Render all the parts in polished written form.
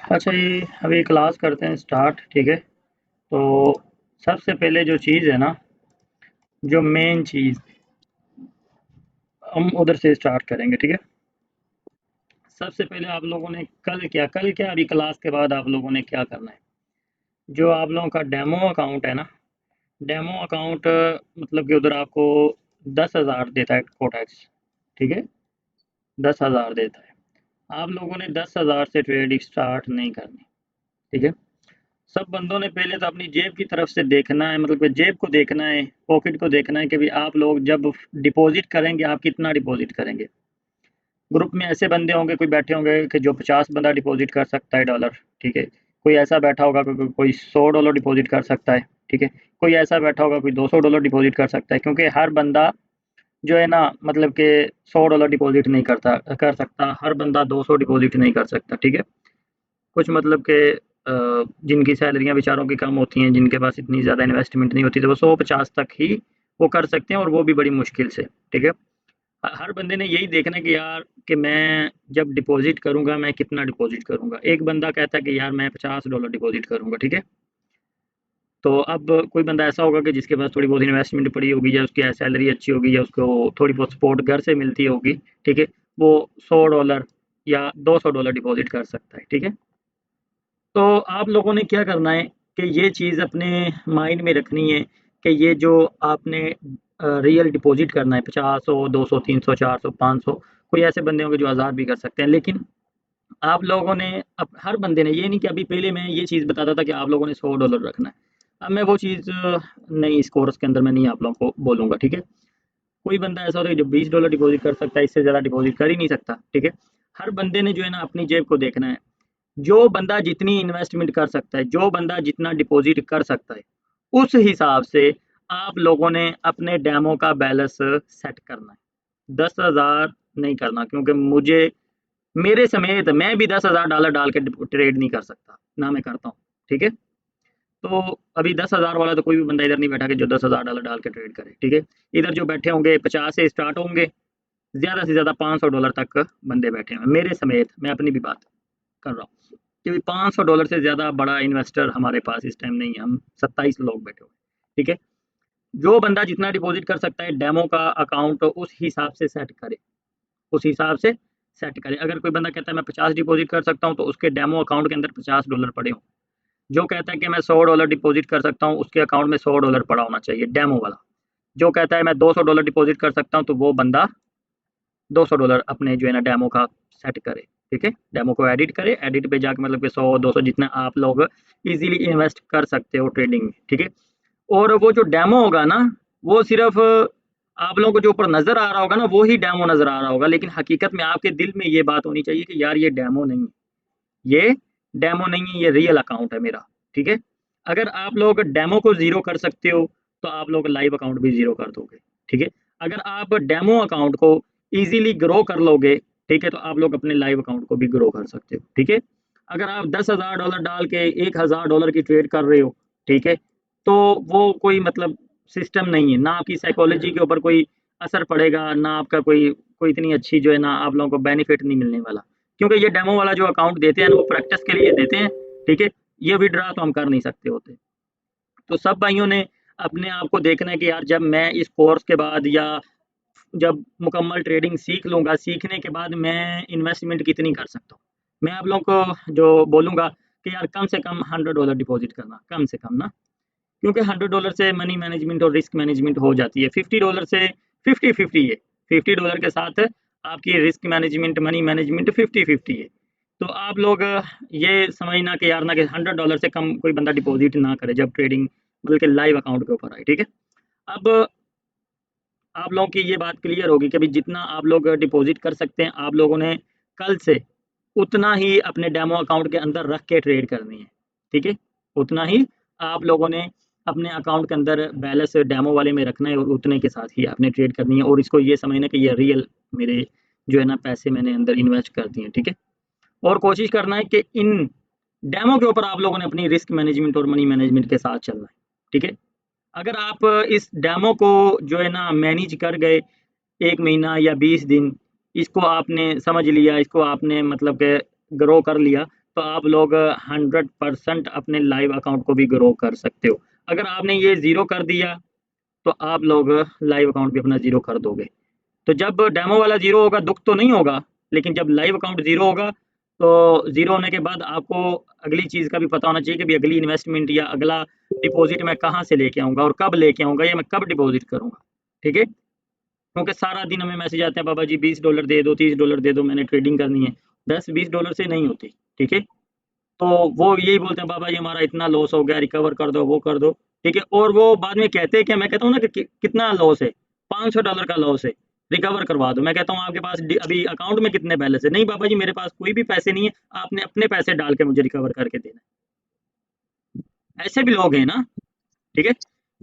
अच्छा जी, अभी क्लास करते हैं स्टार्ट। ठीक है, तो सबसे पहले जो चीज़ है ना, जो मेन चीज़ हम उधर से स्टार्ट करेंगे। ठीक है, सबसे पहले आप लोगों ने कल क्या अभी क्लास के बाद आप लोगों ने क्या करना है। जो आप लोगों का डेमो अकाउंट है ना, डेमो अकाउंट मतलब कि उधर आपको 10,000 देता है कोटैक्स। ठीक है, 10,000 देता है। आप लोगों ने 10,000 से ट्रेड स्टार्ट नहीं करनी। ठीक है, सब बंदों ने पहले तो अपनी जेब की तरफ से देखना है, मतलब कि जेब को देखना है, पॉकेट को देखना है कि भाई आप लोग जब डिपॉजिट करेंगे आप कितना डिपॉजिट करेंगे। ग्रुप में ऐसे बंदे होंगे, कोई बैठे होंगे कि जो 50 बंदा डिपॉजिट कर सकता है डॉलर। ठीक है, कोई ऐसा बैठा होगा कोई $100 डिपॉजिट कर सकता है। ठीक है, कोई ऐसा बैठा होगा कोई $200 डिपॉजिट कर सकता है, क्योंकि हर बंदा जो है ना, मतलब कि $100 डिपॉजिट नहीं कर सकता, हर बंदा 200 डिपॉजिट नहीं कर सकता। ठीक है, कुछ मतलब कि जिनकी सैलरियाँ बेचारों की कम होती हैं, जिनके पास इतनी ज़्यादा इन्वेस्टमेंट नहीं होती, तो वो 100-50 तक ही वो कर सकते हैं, और वो भी बड़ी मुश्किल से। ठीक है, हर बंदे ने यही देखना है कि यार कि मैं जब डिपॉजिट करूँगा मैं कितना डिपॉजिट करूँगा। एक बंदा कहता है कि यार मैं $50 डिपॉजिट करूँगा। ठीक है, तो अब कोई बंदा ऐसा होगा कि जिसके पास थोड़ी बहुत इन्वेस्टमेंट पड़ी होगी, या उसकी सैलरी अच्छी होगी, या उसको थोड़ी बहुत सपोर्ट घर से मिलती होगी। ठीक है, वो $100 या $200 डिपॉजिट कर सकता है। ठीक है, तो आप लोगों ने क्या करना है कि ये चीज़ अपने माइंड में रखनी है कि ये जो आपने रियल डिपॉजिट करना है, 50, 100, 200, 300, 400, 500। कोई ऐसे बंदे होंगे जो 1000 भी कर सकते हैं, लेकिन आप लोगों ने हर बंदे ने, ये नहीं कि अभी पहले मैं ये चीज़ बताता था कि आप लोगों ने $100 रखना है। अब मैं वो चीज़ नहीं, इस कोर्स के अंदर मैं नहीं आप लोगों को बोलूँगा। ठीक है, कोई बंदा ऐसा होता है जो $20 डिपॉजिट कर सकता है, इससे ज़्यादा डिपॉजिट कर ही नहीं सकता। ठीक है, हर बंदे ने जो है ना अपनी जेब को देखना है। जो बंदा जितनी इन्वेस्टमेंट कर सकता है, जो बंदा जितना डिपॉजिट कर सकता है, उस हिसाब से आप लोगों ने अपने डेमो का बैलेंस सेट करना है। 10,000 नहीं करना, क्योंकि मुझे, मेरे समेत मैं भी $10,000 डाल के ट्रेड नहीं कर सकता, ना मैं करता हूँ। ठीक है, तो अभी 10,000 वाला तो कोई भी बंदा इधर नहीं बैठा कि जो $10,000 डाल के ट्रेड करे। ठीक है, इधर जो बैठे होंगे 50 से स्टार्ट होंगे, ज़्यादा से ज़्यादा $500 तक बंदे बैठे हैं, मेरे समेत, मैं अपनी भी बात कर रहा हूँ। क्योंकि $500 से ज़्यादा बड़ा इन्वेस्टर हमारे पास इस टाइम नहीं है, हम 27 लोग बैठे हुए हैं। ठीक है, जो बंदा जितना डिपॉजिट कर सकता है, डेमो का अकाउंट उस हिसाब से सेट करे, उस हिसाब से सेट करे। अगर कोई बंदा कहता है मैं 50 डिपॉजिट कर सकता हूँ, तो उसके डेमो अकाउंट के अंदर $50 पड़े हों। जो कहता है कि मैं $100 डिपॉजिट कर सकता हूँ, उसके अकाउंट में $100 पड़ा होना चाहिए, डेमो वाला। जो कहता है मैं $200 डिपॉजिट कर सकता हूँ, तो वो बंदा $200 अपने जो है ना डेमो का सेट करे। ठीक है, डेमो को एडिट करे, एडिट पे जाके मतलब कि 100-200 जितना आप लोग इजीली इन्वेस्ट कर सकते हो ट्रेडिंग में। ठीक है, और वो जो डेमो होगा ना, वो सिर्फ आप लोगों को जो ऊपर नजर आ रहा होगा ना, वो ही डेमो नजर आ रहा होगा, लेकिन हकीकत में आपके दिल में ये बात होनी चाहिए कि यार ये डेमो नहीं है, ये डेमो नहीं है, ये रियल अकाउंट है मेरा। ठीक है, अगर आप लोग डेमो को जीरो कर सकते हो, तो आप लोग लाइव अकाउंट भी जीरो कर दोगे। ठीक है, अगर आप डेमो अकाउंट को इजीली ग्रो कर लोगे, ठीक है, तो आप लोग अपने लाइव अकाउंट को भी ग्रो कर सकते हो। ठीक है, अगर आप $10,000 डाल के $1,000 की ट्रेड कर रहे हो, ठीक है, तो वो कोई मतलब सिस्टम नहीं है, ना आपकी साइकोलॉजी के ऊपर कोई असर पड़ेगा, ना आपका कोई कोई इतनी अच्छी जो है ना आप लोगों को बेनिफिट नहीं मिलने वाला। क्योंकि ये डेमो वाला जो अकाउंट देते हैं ना, वो प्रैक्टिस के लिए देते हैं। ठीक है, ये विड्रॉ तो हम कर नहीं सकते होते। तो सब भाइयों ने अपने आप को देखना है कि यार जब मैं इस कोर्स के बाद, या जब मुकम्मल ट्रेडिंग सीख लूँगा, सीखने के बाद मैं इन्वेस्टमेंट कितनी कर सकता हूँ। मैं आप लोगों को जो बोलूँगा कि यार कम से कम $100 डिपॉजिट करना, कम से कम ना, क्योंकि $100 से मनी मैनेजमेंट और रिस्क मैनेजमेंट हो जाती है। $50 से 50-50 है। $50 के साथ आपकी रिस्क मैनेजमेंट, मनी मैनेजमेंट 50-50 है। तो आप लोग ये समझना कि यार ना कि $100 से कम कोई बंदा डिपॉजिट ना करे जब ट्रेडिंग मतलब कि लाइव अकाउंट के ऊपर आए। ठीक है, अब आप लोगों की ये बात क्लियर होगी कि भाई जितना आप लोग डिपॉजिट कर सकते हैं, आप लोगों ने कल से उतना ही अपने डेमो अकाउंट के अंदर रख के ट्रेड करनी है। ठीक है, उतना ही आप लोगों ने अपने अकाउंट के अंदर बैलेंस डेमो वाले में रखना है, और उतने के साथ ही आपने ट्रेड करनी है, और इसको ये समझना कि ये रियल मेरे जो है ना पैसे मैंने अंदर इन्वेस्ट कर दिए हैं। ठीक है, और कोशिश करना है कि इन डेमो के ऊपर आप लोगों ने अपनी रिस्क मैनेजमेंट और मनी मैनेजमेंट के साथ चलना है। ठीक है, अगर आप इस डेमो को जो है ना मैनेज कर गए 1 महीना या 20 दिन, इसको आपने समझ लिया, इसको आपने मतलब कि ग्रो कर लिया, तो आप लोग 100% अपने लाइव अकाउंट को भी ग्रो कर सकते हो। अगर आपने ये ज़ीरो कर दिया तो आप लोग लाइव अकाउंट भी अपना ज़ीरो कर दोगे। तो जब डेमो वाला ज़ीरो होगा दुख तो नहीं होगा, लेकिन जब लाइव अकाउंट ज़ीरो होगा तो ज़ीरो होने के बाद आपको अगली चीज़ का भी पता होना चाहिए कि भाई अगली इन्वेस्टमेंट या अगला डिपॉजिट मैं कहाँ से लेके आऊँगा और कब लेके आऊँगा या मैं कब डिपॉजिट करूँगा। ठीक है, क्योंकि सारा दिन हमें मैसेज आते हैं, बाबा जी $20 दे दो, $30 दे दो, मैंने ट्रेडिंग करनी है। 10-20 डॉलर से नहीं होती। ठीक है, तो वो यही बोलते हैं, बाबा जी हमारा इतना लॉस हो गया, रिकवर कर दो, वो कर दो। ठीक है, और वो बाद में कहते हैं कि मैं कहता हूँ ना कि कितना लॉस है, $500 का लॉस है, रिकवर करवा दो। मैं कहता हूँ आपके पास अभी अकाउंट में कितने बैलेंस है? नहीं बाबा जी मेरे पास कोई भी पैसे नहीं है, आपने अपने पैसे डाल के मुझे रिकवर करके देना। ऐसे भी लोग हैं ना। ठीक है,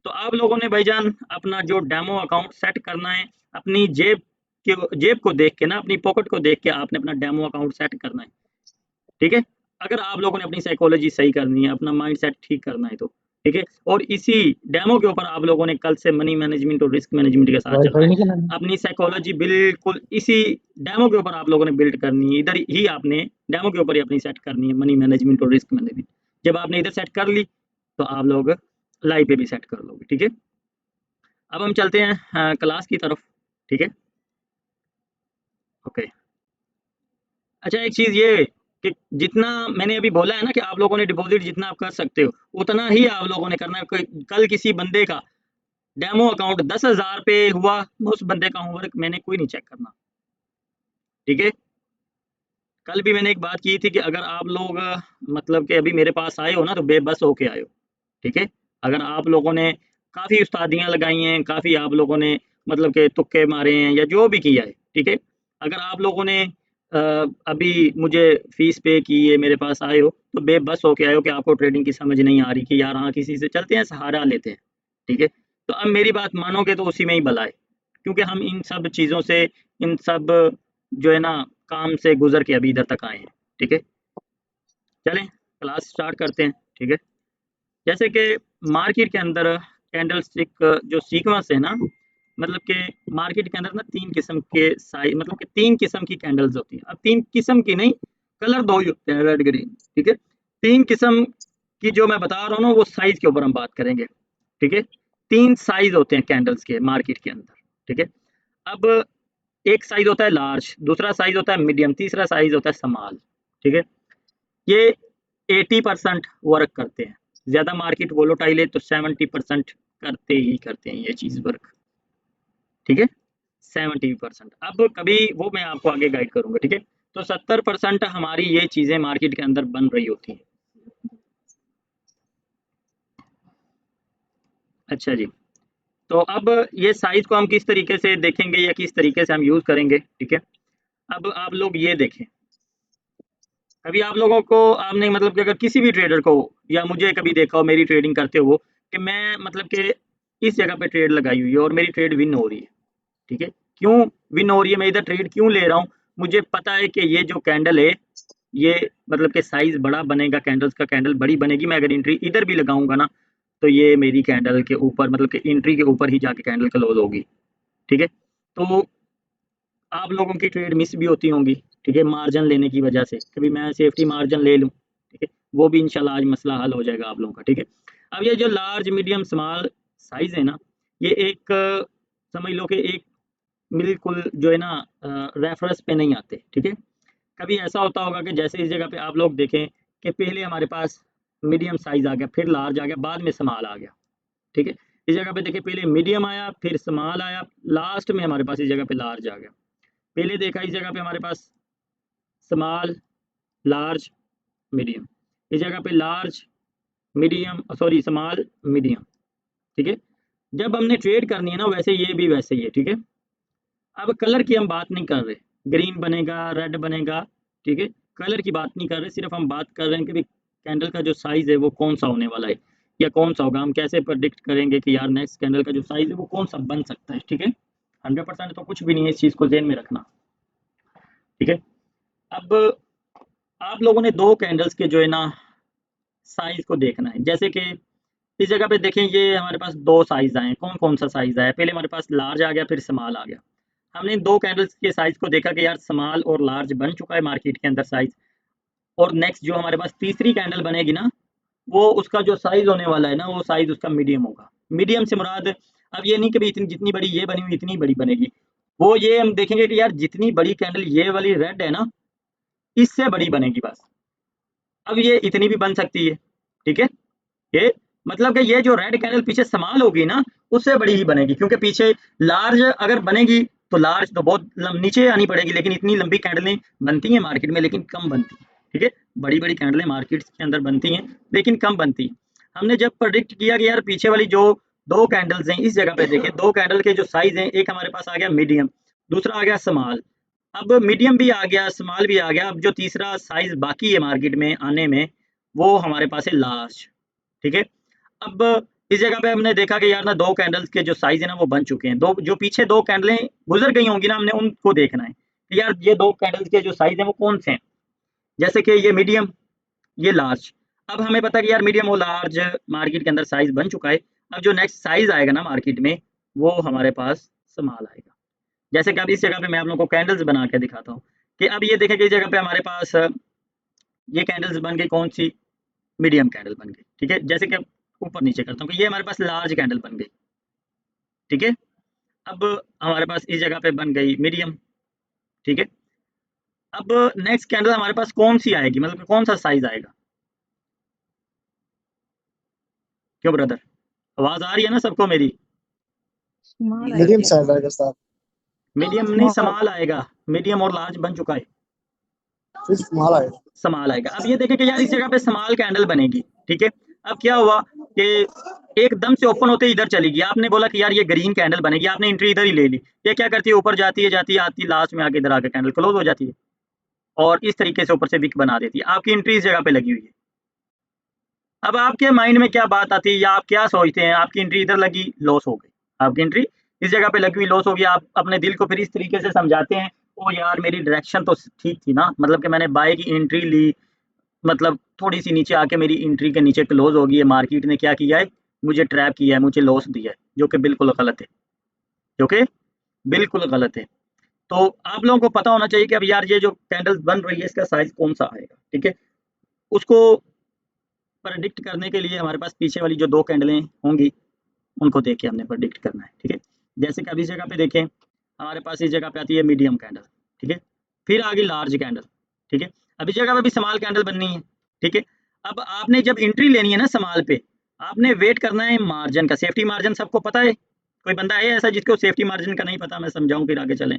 तो आप लोगों ने भाईजान अपना जो डेमो अकाउंट सेट करना है, अपनी जेब को देख के ना, अपनी पॉकेट को देख के आपने अपना डेमो अकाउंट सेट करना है। ठीक है, अगर आप लोगों ने अपनी साइकोलॉजी सही करनी है, अपना माइंड सेट ठीक करना है तो ठीक है। और इसी डेमो के ऊपर आप लोगों ने कल से मनी मैनेजमेंट और रिस्क मैनेजमेंट के साथ चलना है। अपनी साइकोलॉजी बिल्कुल इसी डेमो के ऊपर आप लोगों ने बिल्ड करनी है, इधर ही आपने डेमो के ऊपर ही अपनी सेट करनी है मनी मैनेजमेंट और रिस्क मैनेजमेंट। जब आपने इधर सेट कर ली तो आप लोग लाइव पे भी सेट कर लोगे। ठीक है, अब हम चलते हैं क्लास की तरफ। ठीक है, ओके। अच्छा एक चीज़ ये कि जितना मैंने अभी बोला है ना कि आप लोगों ने डिपॉजिट जितना आप कर सकते हो उतना ही आप लोगों ने करना है। कल किसी बंदे का डेमो अकाउंट 10,000 पे हुआ, उस बंदे का होमवर्क मैंने कोई नहीं चेक करना। ठीक है, कल भी मैंने एक बात की थी कि अगर आप लोग मतलब कि अभी मेरे पास आए हो ना तो बेबस होके आए हो। ठीक है, अगर आप लोगों ने काफ़ी उस्तादियाँ लगाई हैं, काफ़ी आप लोगों ने मतलब के तुक्के मारे हैं या जो भी किया है। ठीक है, अगर आप लोगों ने अभी मुझे फीस पे की है, मेरे पास आए हो तो बेबस होके आए हो कि आपको ट्रेडिंग की समझ नहीं आ रही कि यार हाँ किसी से चलते हैं, सहारा लेते हैं। ठीक है, तो अब मेरी बात मानोगे तो उसी में ही भला है, क्योंकि हम इन सब चीज़ों से, इन सब जो है ना काम से गुजर के अभी इधर तक आए हैं। ठीक है, चलें क्लास स्टार्ट करते हैं। ठीक है, जैसे कि मार्केट के अंदर कैंडल स्टिक जो सीक्वेंस है ना, मतलब कि मार्केट के अंदर ना तीन किस्म के साइज, मतलब कि तीन किस्म की कैंडल्स होती हैं। अब तीन किस्म की नहीं, कलर दो ही होते हैं, रेड ग्रीन। ठीक है, तीन किस्म की जो मैं बता रहा हूँ ना वो साइज के ऊपर हम बात करेंगे। ठीक है, तीन साइज होते हैं कैंडल्स के मार्केट के अंदर। ठीक है, अब एक साइज होता है लार्ज, दूसरा साइज होता है मीडियम, तीसरा साइज होता है स्मॉल। ठीक है, ये 80% वर्क करते हैं। ज़्यादा मार्केट वोलेटाइल है तो 70% करते ही करते हैं ये चीज़ वर्क। ठीक है, 70%। अब कभी वो मैं आपको आगे गाइड करूँगा। ठीक है, तो 70% हमारी ये चीज़ें मार्केट के अंदर बन रही होती हैं। अच्छा जी, तो अब ये साइज़ को हम किस तरीके से देखेंगे या किस तरीके से हम यूज़ करेंगे। ठीक है, अब आप लोग ये देखें, कभी आप लोगों को आपने मतलब कि अगर किसी भी ट्रेडर को या मुझे कभी देखा हो मेरी ट्रेडिंग करते हो कि मैं मतलब कि इस जगह पे ट्रेड लगाई हुई है और मेरी ट्रेड विन हो रही है। ठीक है, क्यों विन हो रही है, मैं इधर ट्रेड क्यों ले रहा हूँ? मुझे पता है कि ये जो कैंडल है ये मतलब कि साइज बड़ा बनेगा, कैंडल्स का कैंडल बड़ी बनेगी। मैं अगर एंट्री इधर भी लगाऊंगा ना तो ये मेरी कैंडल के ऊपर मतलब कि एंट्री के ऊपर ही जाके कैंडल क्लोज होगी। ठीक है, तो आप लोगों की ट्रेड मिस भी होती होंगी। ठीक है, मार्जिन लेने की वजह से कभी मैं सेफ्टी मार्जिन ले लूँ। ठीक है, वो भी इंशाल्लाह आज मसला हल हो जाएगा आप लोगों का। ठीक है, अब ये जो लार्ज मीडियम स्मॉल साइज है ना, ये एक समझ लो कि एक बिल्कुल जो है ना रेफरेंस पे नहीं आते। ठीक है, कभी ऐसा होता होगा कि जैसे इस जगह पे आप लोग देखें कि पहले हमारे पास मीडियम साइज आ गया, फिर लार्ज आ गया, बाद में स्मॉल आ गया। ठीक है, इस जगह पे देखिए पहले मीडियम आया, फिर स्मॉल आया, लास्ट में हमारे पास इस जगह पे लार्ज आ गया। पहले देखा इस जगह पे हमारे पास स्मॉल, लार्ज, मीडियम, इस जगह पे large, medium, sorry small, medium. ठीक है, जब हमने ट्रेड करनी है ना वैसे ये भी वैसे ही है। ठीक है, अब कलर की हम बात नहीं कर रहे, ग्रीन बनेगा, रेड बनेगा। ठीक है, कलर की बात नहीं कर रहे, सिर्फ हम बात कर रहे हैं कि भाई कैंडल का जो साइज है वो कौन सा होने वाला है या कौन सा होगा। हम कैसे प्रेडिक्ट करेंगे कि यार नेक्स्ट कैंडल का जो साइज है वो कौन सा बन सकता है। ठीक है, 100% तो कुछ भी नहीं है, इस चीज़ को ध्यान में रखना। ठीक है, अब आप लोगों ने दो कैंडल्स के जो है ना साइज को देखना है। जैसे कि इस जगह पे देखें, ये हमारे पास दो साइज आए हैं। कौन कौन सा साइज आया? पहले हमारे पास लार्ज आ गया, फिर स्मॉल आ गया। हमने इन दो कैंडल्स के साइज को देखा कि यार स्मॉल और लार्ज बन चुका है मार्केट के अंदर साइज। और नेक्स्ट जो हमारे पास तीसरी कैंडल बनेगी ना, वो उसका जो साइज होने वाला है ना, वो साइज उसका मीडियम होगा। मीडियम से मुराद अब ये नहीं कि भाई इतनी जितनी बड़ी ये बनी हुई इतनी बड़ी बनेगी, वो ये हम देखेंगे कि यार जितनी बड़ी कैंडल ये वाली रेड है ना, इससे बड़ी बनेगी बस। अब ये इतनी भी बन सकती है, ठीक है। ये मतलब कि ये जो रेड कैंडल पीछे स्मॉल होगी ना, उससे बड़ी ही बनेगी, क्योंकि पीछे लार्ज अगर बनेगी तो लार्ज तो बहुत नीचे आनी पड़ेगी, लेकिन इतनी लंबी कैंडलें बनती हैं मार्केट में, लेकिन कम बनती हैं, ठीक है। बड़ी बड़ी कैंडलें मार्केट के अंदर बनती हैं, लेकिन कम बनती हैं। हमने जब प्रेडिक्ट किया कि यार पीछे वाली जो दो कैंडल्स हैं, इस जगह पे देखें, दो कैंडल के जो साइज हैं, एक हमारे पास आ गया मीडियम, दूसरा आ गया स्मॉल। अब मीडियम भी आ गया, स्मॉल भी आ गया, अब जो तीसरा साइज बाकी है मार्केट में आने में, वो हमारे पास है लार्ज, ठीक है। अब इस जगह पे हमने देखा कि यार ना दो कैंडल्स के जो साइज है ना वो बन चुके हैं, दो जो पीछे दो कैंडलें गुजर गई होंगी ना, हमने उनको देखना है कि यार ये दो कैंडल्स के जो साइज है वो कौन से हैं। जैसे कि ये मीडियम, ये लार्ज। अब हमें पता है कि यार मीडियम और लार्ज मार्केट के अंदर साइज बन चुका है। अब जो नेक्स्ट साइज आएगा ना मार्केट में, वो हमारे पास स्मॉल आएगा। जैसे कि अब इस जगह पे मैं आप लोगों को कैंडल्स बना के दिखाता हूँ कि अब ये देखें कि इस जगह पे हमारे पास ये कैंडल्स बन गई, कौन सी, मीडियम कैंडल बन गई, ठीक है। जैसे कि ऊपर नीचे करता हूँ कि ये हमारे पास लार्ज कैंडल बन गई, ठीक है। अब हमारे पास इस जगह पे बन गई मीडियम, ठीक है। अब नेक्स्ट कैंडल हमारे पास कौन सी आएगी, मतलब कौन सा साइज आएगा। क्यों ब्रदर, आवाज आ रही है ना सबको मेरी। मीडियम साइज आएगा सर। मीडियम नहीं, स्मॉल आएगा। मीडियम और लार्ज बन चुका है, फिर स्मॉल आएगा। स्मॉल आएगा। अब ये देखें कि यार इस जगह पे स्मॉल कैंडल बनेगी, ठीक है। अब क्या हुआ कि एकदम से ओपन होते इधर चली गई, आपने बोला कि यार ये ग्रीन कैंडल बनेगी, आपने एंट्री इधर ही ले ली। ये क्या करती है, ऊपर जाती है जाती है आती है, लास्ट में आके इधर आके कैंडल क्लोज हो जाती है, और इस तरीके से ऊपर से विक बना देती है। आपकी एंट्री इस जगह पे लगी हुई है। अब आपके माइंड में क्या बात आती है या आप क्या सोचते हैं, आपकी एंट्री इधर लगी, लॉस हो गई, आपकी एंट्री इस जगह पे लगी हुई, लॉस हो गई। आप अपने दिल को फिर इस तरीके से समझाते हैं, ओ यार मेरी डायरेक्शन तो ठीक थी ना, मतलब कि मैंने बाय की एंट्री ली, मतलब थोड़ी सी नीचे आके मेरी एंट्री के नीचे क्लोज हो गई है, मार्केट ने क्या किया है, मुझे ट्रैप किया है, मुझे लॉस दिया है, जो कि बिल्कुल गलत है, जो कि बिल्कुल गलत है। तो आप लोगों को पता होना चाहिए कि अब यार ये जो कैंडल्स बन रही है इसका साइज कौन सा आएगा, ठीक है। उसको प्रेडिक्ट करने के लिए हमारे पास पीछे वाली जो दो कैंडलें होंगी उनको देख के हमने प्रेडिक्ट करना है, ठीक है। जैसे कि अब इस जगह पे देखें, हमारे पास इस जगह पे आती है मीडियम कैंडल, ठीक है। फिर आ गई लार्ज कैंडल, ठीक है। अब इस जगह पे भी स्मॉल कैंडल बननी है, ठीक है। अब आपने जब एंट्री लेनी है ना स्मॉल पे, आपने वेट करना है मार्जिन का। सेफ्टी मार्जिन सबको पता है, कोई बंदा है ऐसा जिसको सेफ्टी मार्जिन का नहीं पता, मैं समझाऊं फिर आगे चलें।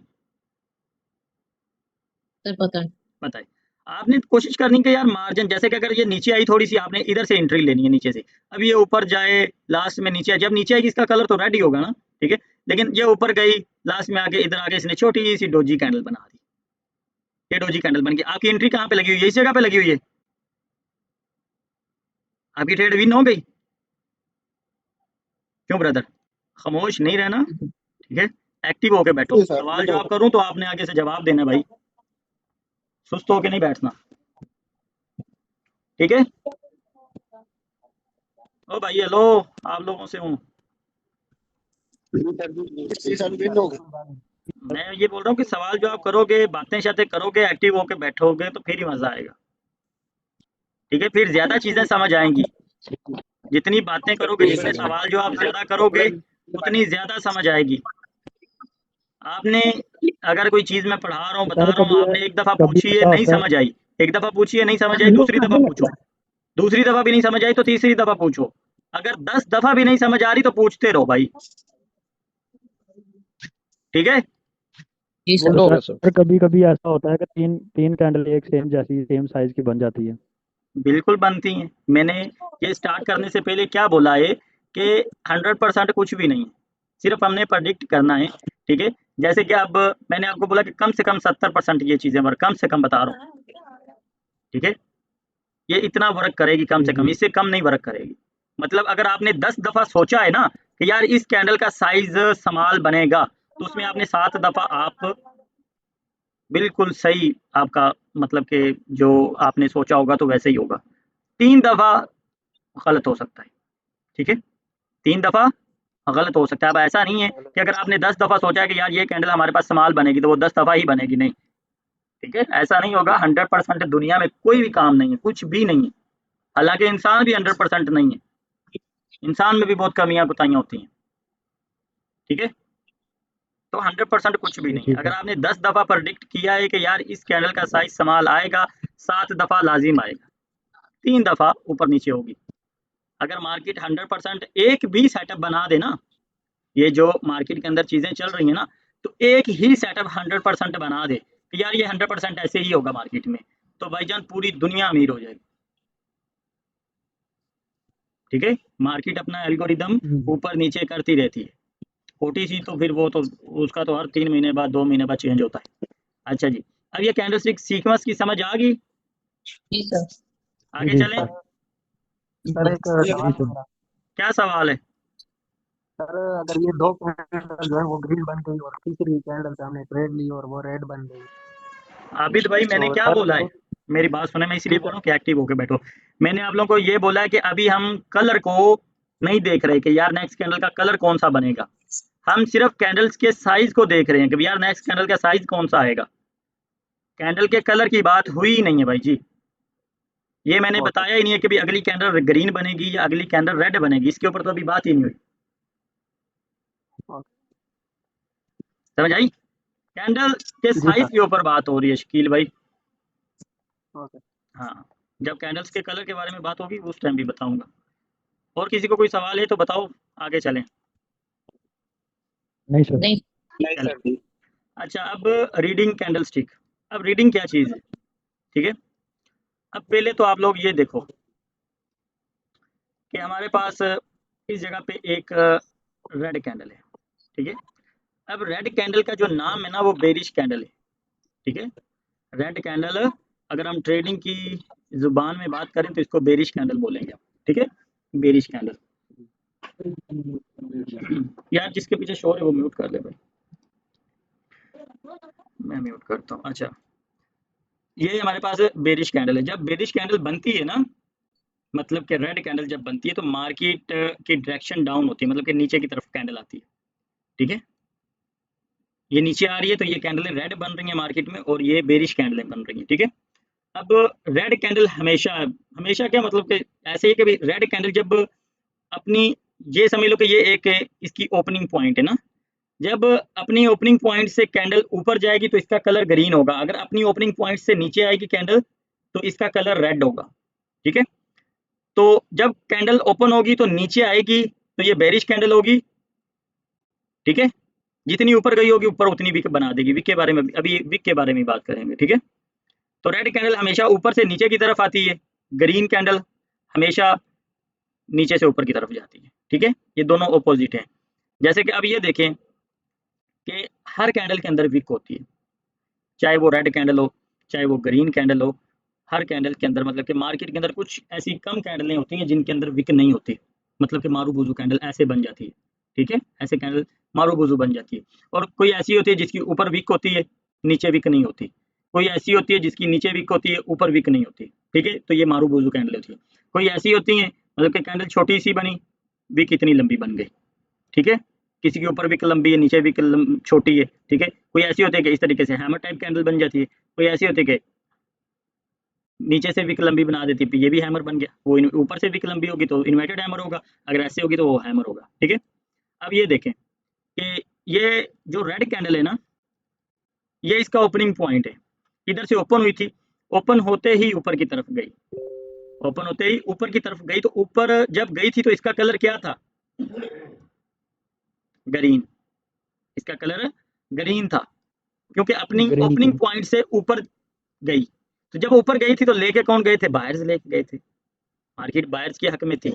पता है। पता है। आपने कोशिश करनी कि यार मार्जिन, जैसे कि अगर ये नीचे आई थोड़ी सी, आपने इधर से एंट्री लेनी है नीचे से। अब ये ऊपर जाए, लास्ट में नीचे आए, जब नीचे आएगी इसका कलर तो रेड ही होगा ना, ठीक है। लेकिन ये ऊपर गई, लास्ट में आके इधर आके इसने छोटी सी डोजी कैंडल बना दी, ये डोजी कैंडल बन गई। आपकी एंट्री कहाँ पे लगी हुई है, इस जगह पे लगी हुई है, आपकी ट्रेड विन हो गई। क्यों ब्रदर, खामोश नहीं रहना, ठीक है। एक्टिव होके बैठो, सवाल जवाब करूं तो आपने आगे से जवाब देना भाई, सुस्त होके नहीं बैठना, ठीक है। ओ भाई हेलो, आप लोगों से हूँ। मैं ये बोल रहा हूँ कि सवाल जवाब करोगे, बातें शातें करोगे, एक्टिव होके बैठोगे तो फिर ही मजा आएगा, ठीक है। फिर ज्यादा चीजें समझ आएंगी। जितनी बातें करोगे, जितने सवाल जवाब ज्यादा करोगे, उतनी ज्यादा समझ आएगी। आपने अगर कोई चीज मैं पढ़ा रहा हूँ, बता रहा हूँ, आपने एक दफा पूछी है नहीं समझ आई, एक दफा पूछी है नहीं समझ आई, दूसरी दफा पूछो, दूसरी दफा भी नहीं समझ आई तो तीसरी दफा पूछो। अगर 10 दफा भी नहीं समझ आ रही तो पूछते रहो भाई, ठीक है। जी सर। तो सर कभी कभी ऐसा होता है कि तीन तीन कैंडल एक सेम जैसी सेम साइज की बन जाती है। बिल्कुल बनती हैं। मैंने ये स्टार्ट करने से पहले क्या बोला है कि 100% कुछ भी नहीं है, सिर्फ हमने प्रेडिक्ट करना है, ठीक है। जैसे कि अब मैंने आपको बोला कि कम से कम 70% ये चीज़ें वर्क, कम से कम बता रहा हूँ, ठीक है। ये इतना वर्क करेगी कम से कम, इससे कम नहीं वर्क करेगी। मतलब अगर आपने 10 दफ़ा सोचा है ना कि यार इस कैंडल का साइज स्मॉल बनेगा, तो उसमें आपने 7 दफ़ा आप बिल्कुल सही, आपका मतलब कि जो आपने सोचा होगा तो वैसे ही होगा। 3 दफ़ा गलत हो सकता है, ठीक है। 3 दफ़ा गलत हो सकता है। अब ऐसा नहीं है कि अगर आपने 10 दफ़ा सोचा है कि यार ये कैंडल हमारे पास स्मॉल बनेगी तो वो 10 दफ़ा ही बनेगी, नहीं। ठीक है, ऐसा नहीं होगा। 100% दुनिया में कोई भी काम नहीं है, कुछ भी नहीं है। हालांकि इंसान भी 100% नहीं है, इंसान में भी बहुत कमियां कुताहियां होती हैं। ठीक है, तो 100% कुछ भी जी नहीं है। ठीक अगर है। आपने 10 दफा प्रेडिक्ट किया है कि यार इस कैंडल का साइज संभाल आएगा, 7 दफा लाजिम आएगा, 3 दफा ऊपर नीचे होगी। अगर मार्केट 100% एक भी सेटअप बना दे ना, ये जो मार्केट के अंदर चीजें चल रही है ना, तो एक ही सेटअप 100% बना दे कि यार ये 100% ऐसे ही होगा मार्केट में, तो भाईजान पूरी दुनिया अमीर हो जाएगी। ठीक है, मार्केट अपना एल्गोरिदम ऊपर नीचे करती रहती है। ओटीसी तो फिर वो तो उसका तो हर 3 महीने बाद 2 महीने बाद चेंज होता है। अच्छा जी, अब ये कैंडलस्टिक सीक्वेंस की समझ आ गई, जी सर। आगे जी चलें। सर एक जी सवाल है सर। मेरा। क्या सवाल है? सर अगर ये दो कैंडल जो है वो ग्रीन बन गई और तीसरी कैंडल से हमने ट्रेड ली और वो रेड बन गई, आबिद भाई, मैंने तो क्या सर बोला है, मेरी बात सुने, मैं इसलिए बोल रहा हूँ कि एक्टिव होके बैठो। मैंने आप लोगों को ये बोला है कि अभी हम कलर को नहीं देख रहे कि यार नेक्स्ट कैंडल का कलर कौन सा बनेगा, हम सिर्फ कैंडल्स के साइज को देख रहे हैं कि यार नेक्स्ट कैंडल का साइज कौन सा आएगा। कैंडल के कलर की बात हुई ही नहीं है भाई जी। ये मैंने ओके बताया ही नहीं है कि भाई अगली कैंडल ग्रीन बनेगी या अगली कैंडल रेड बनेगी, इसके ऊपर तो अभी बात ही नहीं हुई। ओके समझ आई? कैंडल के जी साइज सर के ऊपर बात हो रही है शकील भाई। ओके। हाँ, जब कैंडल्स के कलर के बारे में बात होगी उस टाइम भी बताऊंगा। और किसी को कोई सवाल है तो बताओ, आगे चलें। नहीं सर। नहीं। नहीं चलें। सर जी। अच्छा, अब रीडिंग कैंडलस्टिक। अब रीडिंग क्या चीज़ है? ठीक है, अब पहले तो आप लोग ये देखो कि हमारे पास इस जगह पे एक रेड कैंडल है। ठीक है, अब रेड कैंडल का जो नाम है ना वो बेरिश कैंडल है। ठीक है, रेड कैंडल अगर हम ट्रेडिंग की जुबान में बात करें तो इसको बेरिश कैंडल बोलेंगे हम। ठीक है, बेरिश कैंडल। यार जिसके पीछे शोर है वो म्यूट कर ले भाई, मैं म्यूट करता हूँ। अच्छा, ये हमारे पास बेरिश कैंडल है। जब बेरिश कैंडल बनती है ना, मतलब कि रेड कैंडल जब बनती है तो मार्केट की डायरेक्शन डाउन होती है, मतलब कि नीचे की तरफ कैंडल आती है। ठीक है, ये नीचे आ रही है तो ये कैंडलें रेड बन रही हैं मार्केट में, और ये बेरिश कैंडलें बन रही हैं। ठीक है, अब रेड कैंडल हमेशा हमेशा क्या मतलब कि ऐसे ही कि रेड कैंडल जब अपनी, ये समझ लो कि ये एक इसकी ओपनिंग पॉइंट है ना, जब अपनी ओपनिंग पॉइंट से कैंडल ऊपर जाएगी तो इसका कलर ग्रीन होगा, अगर अपनी ओपनिंग पॉइंट से नीचे आएगी कैंडल तो इसका कलर रेड होगा। ठीक है, तो जब कैंडल ओपन होगी तो नीचे आएगी तो ये बेरिश कैंडल होगी। ठीक है, जितनी ऊपर गई होगी ऊपर उतनी विक बना देगी। विक के बारे में अभी विक के बारे में बात करेंगे। ठीक है, तो रेड कैंडल हमेशा ऊपर से नीचे की तरफ आती है, ग्रीन कैंडल हमेशा नीचे से ऊपर की तरफ जाती है। ठीक है, ये दोनों ऑपोजिट हैं। जैसे कि अब ये देखें कि हर कैंडल के अंदर विक होती है, चाहे वो रेड कैंडल हो चाहे वो ग्रीन कैंडल हो। हर कैंडल के अंदर मतलब कि मार्केट के अंदर कुछ ऐसी कम कैंडलें होती हैं जिनके अंदर विक नहीं होती, मतलब कि मारू बुजू कैंडल ऐसे बन जाती है। ठीक है, ऐसे कैंडल मारू बुजू बन जाती है। और कोई ऐसी होती है जिसकी ऊपर विक होती है नीचे विक नहीं होती, कोई ऐसी होती है जिसकी नीचे विक होती है ऊपर विक नहीं होती। ठीक है, तो ये मारू बुजू कैंडल होती है। कोई ऐसी होती है मतलब कि कैंडल छोटी सी बनी, विक इतनी लंबी बन गई। ठीक है, किसी के ऊपर विक लंबी है नीचे विक छोटी है। ठीक है, कोई ऐसी होती है कि इस तरीके से हैमर टाइप कैंडल बन जाती है, कोई ऐसी होती है कि नीचे से विक लंबी बना देती है, ये भी हैमर बन गया। वो ऊपर से विक लंबी होगी तो इन्वर्टेड हैमर होगा, अगर ऐसे होगी तो वो हैमर होगा। ठीक है, अब ये देखें कि ये जो रेड कैंडल है ना, ये इसका ओपनिंग पॉइंट है। इधर से ओपन हुई थी, ओपन होते ही ऊपर की तरफ गई, ओपन होते ही ऊपर की तरफ गई, तो ऊपर जब गई थी तो इसका कलर क्या था? ग्रीन। इसका कलर ग्रीन था क्योंकि अपनी ग्रीन ओपनिंग था। पॉइंट से ऊपर गई। तो जब ऊपर गई थी तो लेके कौन गए थे? बायर्स लेके गए थे, मार्केट बायर्स के हक में थी।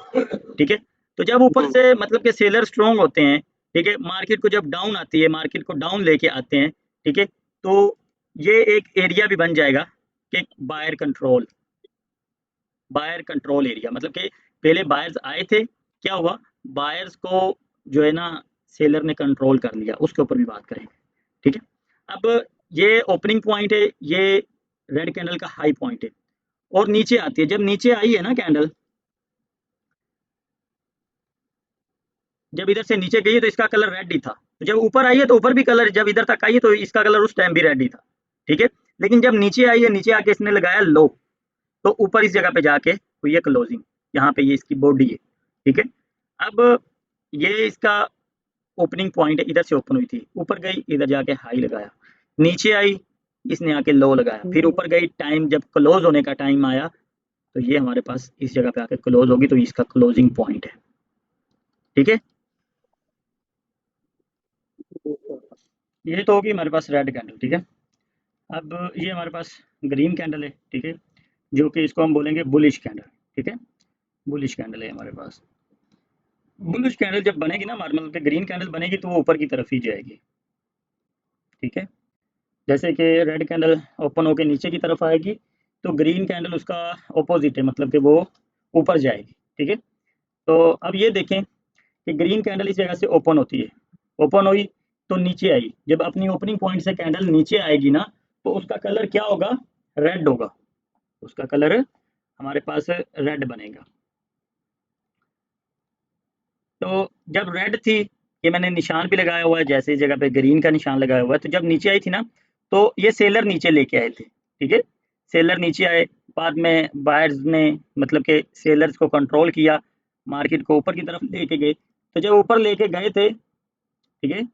ठीक है, तो जब ऊपर से मतलब कि सेलर स्ट्रॉन्ग होते हैं, ठीक है, मार्केट को जब डाउन आती है, मार्केट को डाउन लेके आते हैं, ठीक है, तो ये एक एरिया भी बन जाएगा कि बायर कंट्रोल एरिया, मतलब कि पहले बायर्स आए थे, क्या हुआ, बायर्स को जो है ना सेलर ने कंट्रोल कर लिया, उसके ऊपर भी बात करेंगे। ठीक है, अब ये ओपनिंग पॉइंट है, ये रेड कैंडल का हाई पॉइंट है, और नीचे आती है, जब नीचे आई है ना कैंडल, जब इधर से नीचे गई है तो इसका कलर रेड ही था, तो जब ऊपर आई है तो ऊपर भी कलर, जब इधर तक आई है तो इसका कलर उस टाइम भी रेड ही था। ठीक है, लेकिन जब नीचे आई है, नीचे आके इसने लगाया लो, तो ऊपर इस जगह पे जाके हुई है क्लोजिंग, यहाँ पे ये इसकी बॉडी है, ठीक है। अब ये इसका ओपनिंग पॉइंट है, इधर से ओपन हुई थी, ऊपर गई, इधर जाके हाई लगाया, नीचे आई, इसने आके लो लगाया, फिर ऊपर गई, टाइम जब क्लोज होने का टाइम आया तो ये हमारे पास इस जगह पे आके क्लोज होगी, तो इसका क्लोजिंग पॉइंट है, ठीक है। ये तो होगी हमारे पास रेड कैंडल, ठीक है। अब ये हमारे पास ग्रीन कैंडल है, ठीक है, जो कि इसको हम बोलेंगे बुलिश कैंडल, ठीक है। बुलिश कैंडल है हमारे पास। बुलिश कैंडल जब बनेगी ना, मतलब ग्रीन कैंडल बनेगी तो वो ऊपर की तरफ ही जाएगी, ठीक है। जैसे कि रेड कैंडल ओपन होकर नीचे की तरफ आएगी, तो ग्रीन कैंडल उसका ऑपोजिट है, मतलब कि वो ऊपर जाएगी, ठीक है। तो अब ये देखें कि ग्रीन कैंडल इस जगह से ओपन होती है, ओपन हुई तो नीचे आई, जब अपनी ओपनिंग पॉइंट से कैंडल नीचे आएगी ना, तो उसका कलर क्या होगा, रेड होगा, उसका कलर हमारे पास रेड बनेगा। तो जब रेड थी, ये मैंने निशान भी लगाया हुआ है, जैसे इस जगह पे ग्रीन का निशान लगाया हुआ है, तो जब नीचे आई थी ना, तो ये सेलर नीचे लेके आए थे, ठीक है। सेलर नीचे आए, बाद में बायर्स ने मतलब कि सेलर्स को कंट्रोल किया, मार्केट को ऊपर की तरफ लेके गए, तो जब ऊपर लेके गए थे, ठीक है,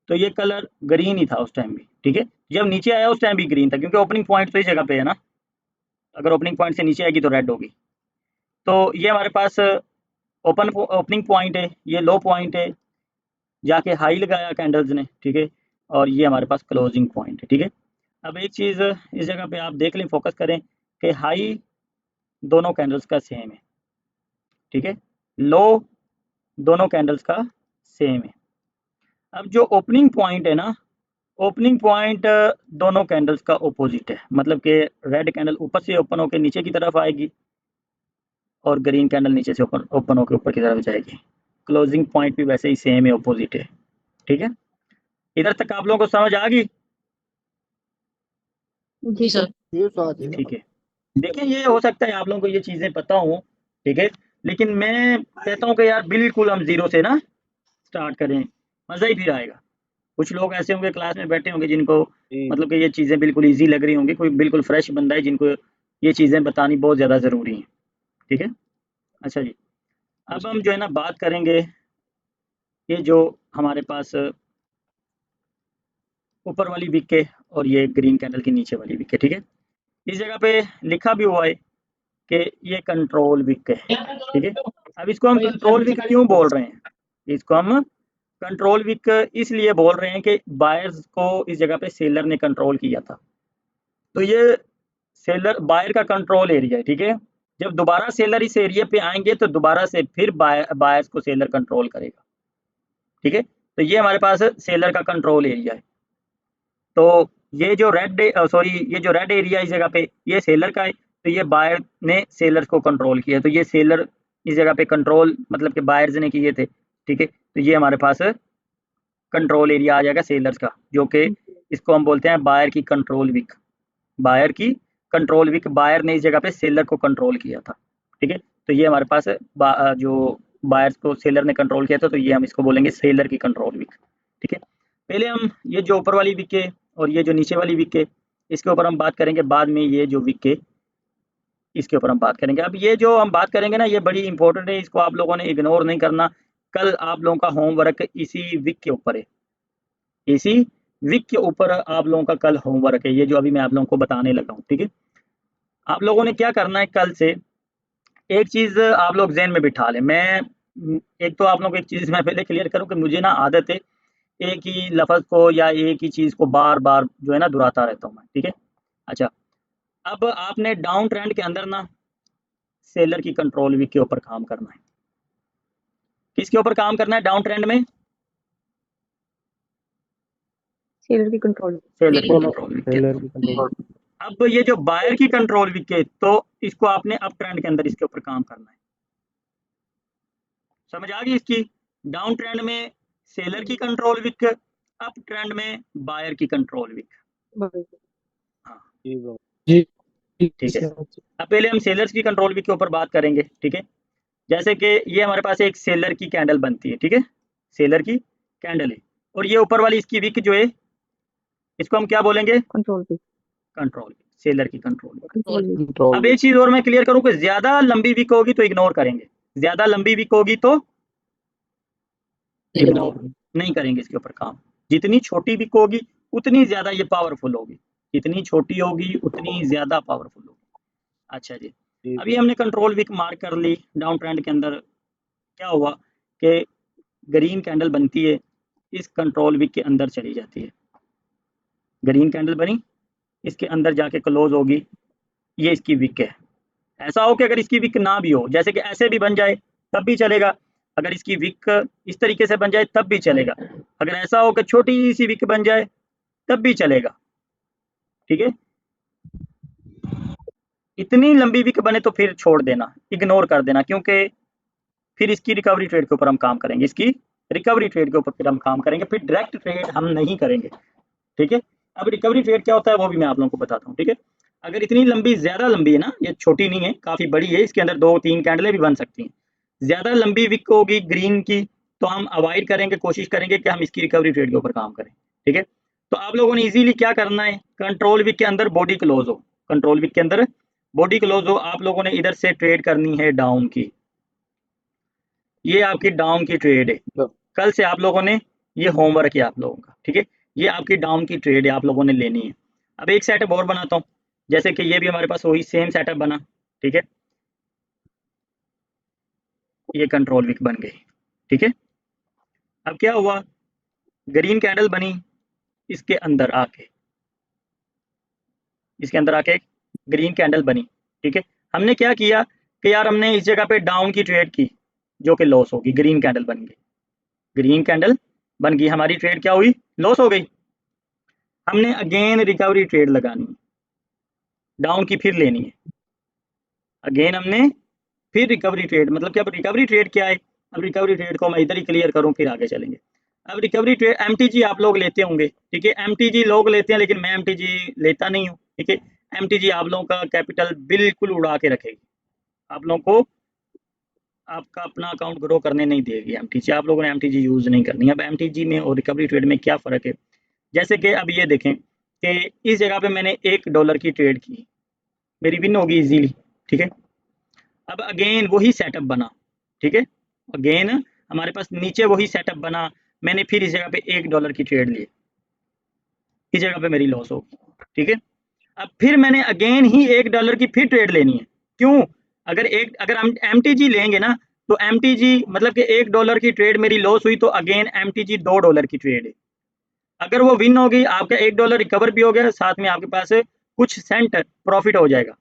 तो ये कलर ग्रीन ही था उस टाइम भी, ठीक है। जब नीचे आया उस टाइम भी ग्रीन था, क्योंकि ओपनिंग पॉइंट तो इस जगह पे है ना, अगर ओपनिंग पॉइंट से नीचे आएगी तो रेड होगी। तो ये हमारे पास ओपनिंग पॉइंट है, ये लो पॉइंट है, जाके हाई लगाया कैंडल्स ने, ठीक है, और ये हमारे पास क्लोजिंग पॉइंट है, ठीक है। अब एक चीज़ इस जगह पे आप देख लें, फोकस करें कि हाई दोनों कैंडल्स का सेम है, ठीक है, लो दोनों कैंडल्स का सेम है। अब जो ओपनिंग पॉइंट है ना, ओपनिंग पॉइंट दोनों कैंडल्स का ऑपोजिट है, मतलब कि रेड कैंडल ऊपर से ओपन होकर नीचे की तरफ आएगी और ग्रीन कैंडल नीचे से ओपन होकर ऊपर की तरफ जाएगी। क्लोजिंग पॉइंट भी वैसे ही सेम है, ऑपोजिट है, ठीक है। इधर तक आप लोगों को समझ आ गई? जी सर। ठीक है। देखिए, ये हो सकता है आप लोगों को ये चीज़ें पता हो, ठीक है, लेकिन मैं कहता हूँ कि यार बिल्कुल हम ज़ीरो से ना स्टार्ट करें, मज़ा ही फिर आएगा। कुछ लोग ऐसे होंगे क्लास में बैठे होंगे जिनको मतलब कि ये चीज़ें बिल्कुल ईजी लग रही होंगी, कोई बिल्कुल फ्रेश बंदा है जिनको ये चीज़ें बतानी बहुत ज़्यादा ज़रूरी हैं, ठीक है। अच्छा जी, अब हम जो है ना बात करेंगे, ये जो हमारे पास ऊपर वाली विक है और ये ग्रीन कैंडल के नीचे वाली विक है, ठीक है। इस जगह पे लिखा भी हुआ है कि ये कंट्रोल विक है, ठीक है। अब इसको हम कंट्रोल विक क्यों बोल रहे हैं, इसको हम कंट्रोल विक इसलिए बोल रहे हैं कि बायर्स को इस जगह पे सेलर ने कंट्रोल किया था, तो ये सेलर बायर का कंट्रोल एरिया है, ठीक है। जब दोबारा सेलर इस एरिया पे आएंगे तो दोबारा से फिर बायर्स को सेलर कंट्रोल करेगा, ठीक है। तो ये हमारे पास सेलर का कंट्रोल एरिया है। तो ये जो रेड एरिया इस जगह पे ये सेलर का है, तो ये बायर ने सेलर्स को कंट्रोल किया, तो ये सेलर इस जगह पे कंट्रोल मतलब कि बायर्स ने किए थे, ठीक है। तो ये हमारे पास कंट्रोल एरिया आ जाएगा सेलर्स का, जो कि इसको हम बोलते हैं बायर की कंट्रोल विक। बायर की कंट्रोल विक, बायर ने इस जगह पे सेलर को कंट्रोल किया था, ठीक है। तो ये हमारे पास जो बायर्स को सेलर ने कंट्रोल किया था, तो ये हम इसको बोलेंगे सेलर की कंट्रोल विक, ठीक है। पहले हम ये जो ऊपर वाली विक है और ये जो नीचे वाली विक है, इसके ऊपर हम बात करेंगे, बाद में ये जो विक है इसके ऊपर हम बात करेंगे। अब ये जो हम बात करेंगे ना, ये बड़ी इंपॉर्टेंट है, इसको आप लोगों ने इग्नोर नहीं करना। कल आप लोगों का होमवर्क इसी विक के ऊपर है, इसी विक के ऊपर आप लोगों का कल होमवर्क है, ये जो अभी मैं आप लोगों को बताने लगा हूँ, ठीक है। आप लोगों ने क्या करना है, कल से एक चीज़ आप लोग ज़हन में बिठा लें। मैं एक तो आप लोगों को एक चीज़ मैं पहले क्लियर करूँ कि मुझे ना आदत है एक ही लफ्ज़ को या एक ही चीज़ को बार-बार जो है ना दोहराता रहता हूँ मैं, ठीक है। अच्छा, अब आपने डाउन ट्रेंड के अंदर ना सेलर की कंट्रोल वीक के ऊपर काम करना है। किसके ऊपर काम करना है डाउन ट्रेंड में? सेलर की कंट्रोल सेलर की कंट्रोल वीक के सेलर अंदर। की कंट्रोल। अब ये जो बायर की कंट्रोल वीक है, तो इसको आपने अप ट्रेंड के अंदर इसके ऊपर काम करना है। समझ आ गई इसकी? डाउन ट्रेंड में सेलर की कंट्रोल वीक, अप ट्रेंड में बायर की कंट्रोल वीक। हाँ जी ठीक है। अब पहले हम सेलर्स की कंट्रोल वीक के ऊपर बात करेंगे, ठीक है। जैसे कि ये हमारे पास एक सेलर की कैंडल बनती है, ठीक है, सेलर की कैंडल है, और ये ऊपर वाली इसकी विक जो है, इसको हम क्या बोलेंगे? कंट्रोल की कंट्रोल, सेलर की कंट्रोल। कंट्रोल अब एक चीज और मैं क्लियर करूं कि ज्यादा लंबी विक होगी तो इग्नोर करेंगे, ज्यादा लंबी विक होगी तो इग्नोर। नहीं करेंगे इसके ऊपर काम। जितनी छोटी विक होगी उतनी ज्यादा ये पावरफुल होगी, जितनी छोटी होगी उतनी ज्यादा पावरफुल होगी। अच्छा जी, अभी हमने कंट्रोल विक मार्क कर ली डाउन ट्रेंड के अंदर। क्या हुआ कि ग्रीन कैंडल बनती है, इस कंट्रोल विक के अंदर चली जाती है, ग्रीन कैंडल बनी, इसके अंदर जाके क्लोज होगी, ये इसकी विक है। ऐसा हो कि अगर इसकी विक ना भी हो, जैसे कि ऐसे भी बन जाए तब भी चलेगा, अगर इसकी विक इस तरीके से बन जाए तब भी चलेगा, अगर ऐसा हो कि छोटी सी विक बन जाए तब भी चलेगा। ठीक है, इतनी लंबी विक बने तो फिर छोड़ देना, इग्नोर कर देना, क्योंकि फिर इसकी रिकवरी ट्रेड के ऊपर हम काम करेंगे, इसकी रिकवरी ट्रेड के ऊपर फिर हम काम करेंगे, फिर डायरेक्ट ट्रेड हम नहीं करेंगे। ठीक है, अब रिकवरी ट्रेड क्या होता है वो भी मैं आप लोगों को बताता हूँ। ठीक है, अगर इतनी लंबी, ज्यादा लंबी है ना, ये छोटी नहीं है, काफी बड़ी है, इसके अंदर 2-3 कैंडलें भी बन सकती हैं, ज्यादा लंबी विक होगी ग्रीन की तो हम अवॉइड करेंगे, कोशिश करेंगे कि हम इसकी रिकवरी ट्रेड के ऊपर काम करें। ठीक है, तो आप लोगों ने इजीली क्या करना है, कंट्रोल विक के अंदर बॉडी क्लोज हो, कंट्रोल विक के अंदर बॉडी क्लोज हो, आप लोगों ने इधर से ट्रेड करनी है डाउन की, ये आपकी डाउन की ट्रेड है, कल से आप लोगों ने, ये होमवर्क है आप लोगों का। ठीक है, ये आपकी डाउन की ट्रेड है, आप लोगों ने लेनी है। अब एक सेटअप और बनाता हूँ, जैसे कि ये भी हमारे पास वही सेम सेटअप बना। ठीक है, ये कंट्रोल विक बन गई। ठीक है, अब क्या हुआ, ग्रीन कैंडल बनी, इसके अंदर आके, इसके अंदर आके ग्रीन कैंडल बनी। ठीक है, हमने क्या किया कि यार हमने इस जगह पे डाउन की ट्रेड की जो कि लॉस होगी, ग्रीन कैंडल बन गई, ग्रीन कैंडल बन गई, हमारी ट्रेड क्या हुई, लॉस हो गई। हमने अगेन रिकवरी ट्रेड लगानी है, डाउन की फिर लेनी है, अगेन हमने फिर रिकवरी ट्रेड, मतलब कि अब रिकवरी ट्रेड क्या है, अब रिकवरी ट्रेड को मैं इधर ही क्लियर करूं फिर आगे चलेंगे। अब रिकवरी ट्रेड एमटीजी आप लोग लेते होंगे। ठीक है, एमटीजी लोग लेते हैं लेकिन मैं एमटीजी लेता नहीं हूं। ठीक है, एमटीजी आप लोगों का कैपिटल बिल्कुल उड़ा के रखेगी, आप लोगों को आपका अपना अकाउंट ग्रो करने नहीं देगी एमटीजी, आप लोगों ने एमटीजी यूज नहीं करनी है। अब एमटीजी में और रिकवरी ट्रेड में क्या फ़र्क है, जैसे कि अब ये देखें कि इस जगह पे मैंने $1 की ट्रेड की, मेरी विन होगी इजीली। ठीक है, अब अगेन वही सेटअप बना। ठीक है, अगेन हमारे पास नीचे वही सेटअप बना, मैंने फिर इस जगह पे $1 की ट्रेड ली, इस जगह पे मेरी लॉस होगी। ठीक है, अब फिर मैंने अगेन ही $1 की फिर ट्रेड लेनी है, क्यों, अगर हम एमटीजी लेंगे ना तो एमटीजी मतलब कि $1 की ट्रेड मेरी लॉस हुई तो अगेन एमटीजी $2 की ट्रेड है, अगर वो विन हो गई आपका $1 रिकवर भी हो गया, साथ में आपके पास कुछ सेंट प्रॉफिट हो जाएगा।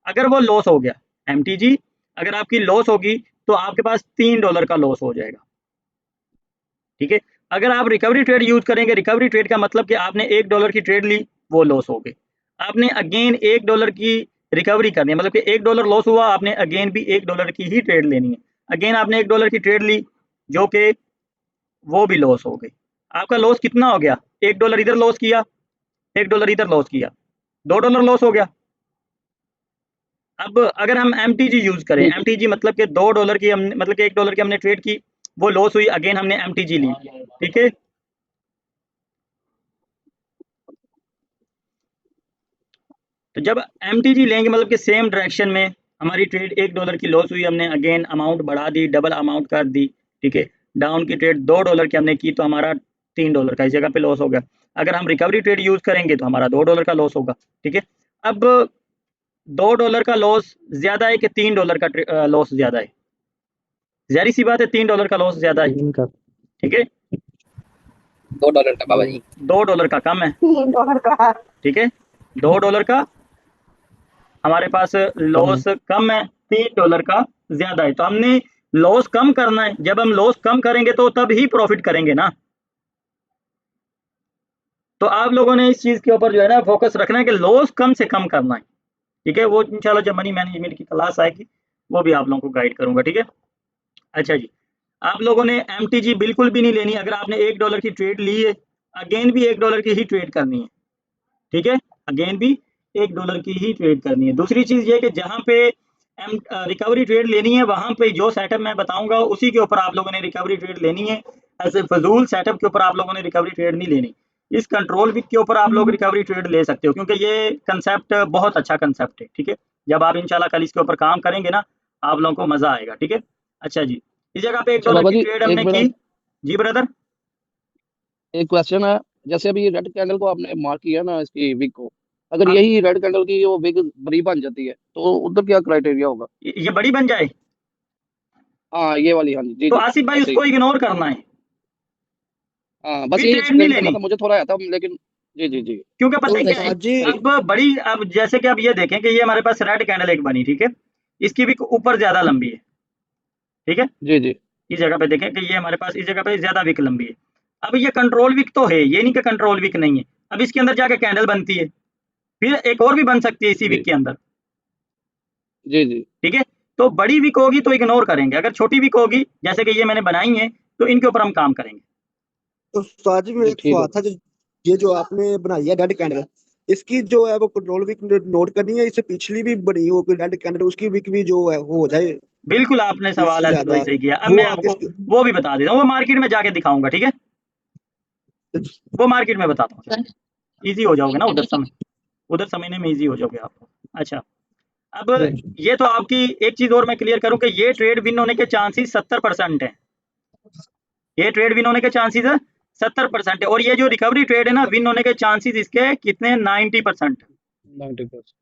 अगर वो लॉस हो गया एमटीजी, अगर आपकी लॉस होगी तो आपके पास $3 का लॉस हो जाएगा। ठीक है, अगर आप रिकवरी ट्रेड यूज करेंगे, रिकवरी ट्रेड का मतलब कि आपने $1 की ट्रेड ली, वो लॉस हो गई, आपने अगेन $1 की रिकवरी करनी है, मतलब कि $1 लॉस हुआ, आपने अगेन भी $1 की ही ट्रेड लेनी है, अगेन आपने $1 की ट्रेड ली जो कि वो भी लॉस हो गई, आपका लॉस कितना हो गया, $1 इधर लॉस किया, $1 इधर लॉस किया, $2 लॉस हो गया। अब अगर हम एमटीजी यूज करें, एमटीजी मतलब कि $2 की हमने, मतलब कि $1 की हमने ट्रेड की, वो लॉस हुई, अगेन हमने एमटीजी ली। ठीक है, तो जब एमटीजी लेंगे मतलब कि सेम डायरेक्शन में हमारी ट्रेड $1 की लॉस हुई, हमने अगेन अमाउंट बढ़ा दी, डबल अमाउंट कर दी। ठीक है, डाउन की ट्रेड $2 की हमने की तो हमारा $3 का इस जगह पे लॉस हो गया, अगर हम रिकवरी ट्रेड यूज करेंगे तो हमारा $2 का लॉस होगा। ठीक है, अब $2 का लॉस ज्यादा है कि $3 का लॉस ज्यादा है, जारी सी बात है $3 का लॉस ज्यादा है। इनका ठीक है, $2 का बाबा जी, $2 का कम है। $3 का ठीक है, $2 का हमारे पास लॉस कम है, $3 का ज्यादा है, तो हमने लॉस कम करना है, जब हम लॉस कम करेंगे तो तब ही प्रॉफिट करेंगे ना। तो आप लोगों ने इस चीज के ऊपर जो है ना फोकस रखना है कि लॉस कम से कम करना है। ठीक है, वो इंशाल्लाह जब मनी मैनेजमेंट की क्लास आएगी वो भी आप लोगों को गाइड करूंगा। ठीक है, अच्छा जी, आप लोगों ने एमटीजी बिल्कुल भी नहीं लेनी, अगर आपने $1 की ट्रेड ली है अगेन भी $1 की ही ट्रेड करनी है। ठीक है, अगेन भी $1 की ही ट्रेड करनी है। दूसरी चीज ये कि जहां पे रिकवरी ट्रेड लेनी है वहां पे जो सेटअप मैं बताऊंगा उसी के ऊपर आप लोगों ने रिकवरी ट्रेड लेनी है, ऐसे फजूल सेटअप के ऊपर आप लोगों ने रिकवरी ट्रेड नहीं लेनी। इस कंट्रोल वीक के ऊपर आप लोग रिकवरी ट्रेड ले सकते हो, क्योंकि ये कंसेप्ट बहुत अच्छा कंसेप्ट है। ठीक है, जब आप इंशाल्लाह कल इसके ऊपर काम करेंगे ना, आप लोगों को मजा आएगा। ठीक है, अच्छा जी, इस जगह पे अच्छा $1 बाबा की जी, ट्रेड एक हमने मेरा की। जी ब्रदर। एक क्वेश्चन है। जैसे अभी रेड कैंडल को आपने मार्क किया ना, इसकी विक को, अगर हाँ, यही रेड कैंडल की वो विक बड़ी बन जाती है तो उधर क्या क्राइटेरिया होगा? ये बड़ी बन जाए हाँ ये वाली, हाँ जी जी तो जी, आसिफ भाई ऐसे ही। उसको इग्नोर करना है, हाँ बस फिर यही ट्रेड नहीं एक्सप्लेन करना लेनी। था, मुझे थोड़ा आया था लेकिन। जी जी जी। क्योंकि पता है क्या है, उस्ताद जी सही। अब जैसे कि अब ये देखें कि ये हमारे पास रेड कैंडल एक बनी। ठीक है, इसकी भी ऊपर ज्यादा लंबी है। ठीक है, जी जी इस जगह पे देखें कि ये हमारे पास इस जगह पे ज्यादा विक लंबी है। अब ये कंट्रोल विक तो है, ये नहीं कि कंट्रोल विक नहीं है। अब इसके अंदर जाके कैंडल बनती है, फिर एक और भी बन सकती है इसी जी विक के अंदर। जी जी ठीक है, तो बड़ी विक होगी तो इग्नोर करेंगे, अगर छोटी विक होगी जैसे कि ये मैंने बनाई है तो इनके ऊपर हम काम करेंगे। तो उस्ताद जी मेरा जी, एक ठीक सवाल हो था, जो ये जो आपने बनाई है रेड कैंडल, इसकी जो है वो कंट्रोल वीक नोट करनी है, इससे पिछली भी बनी हो कोई रेड कैंडल, उसकी वीक भी जो है वो हो जाए बिल्कुल आपने सवाल इससे आसिफ भाई ज्यादा, सही किया। अब वो मैं आप आपको किस। वो भी बता देता हूँ, वो मार्केट में जाके दिखाऊंगा। ठीक है, वो मार्केट में बताता हूँ, चलो ईजी हो जाओगे ना, उधर समझने में ईजी हो जाओगे आपको। अच्छा, अब ये तो आपकी एक चीज और मैं क्लियर करूं कि ये ट्रेड विन होने के चांसेस 70% है। ये ट्रेड विन होने के चांसेस 70% है, और ये जो रिकवरी ट्रेड है ना, विन होने के चांसेस इसके कितने 90%। 90%।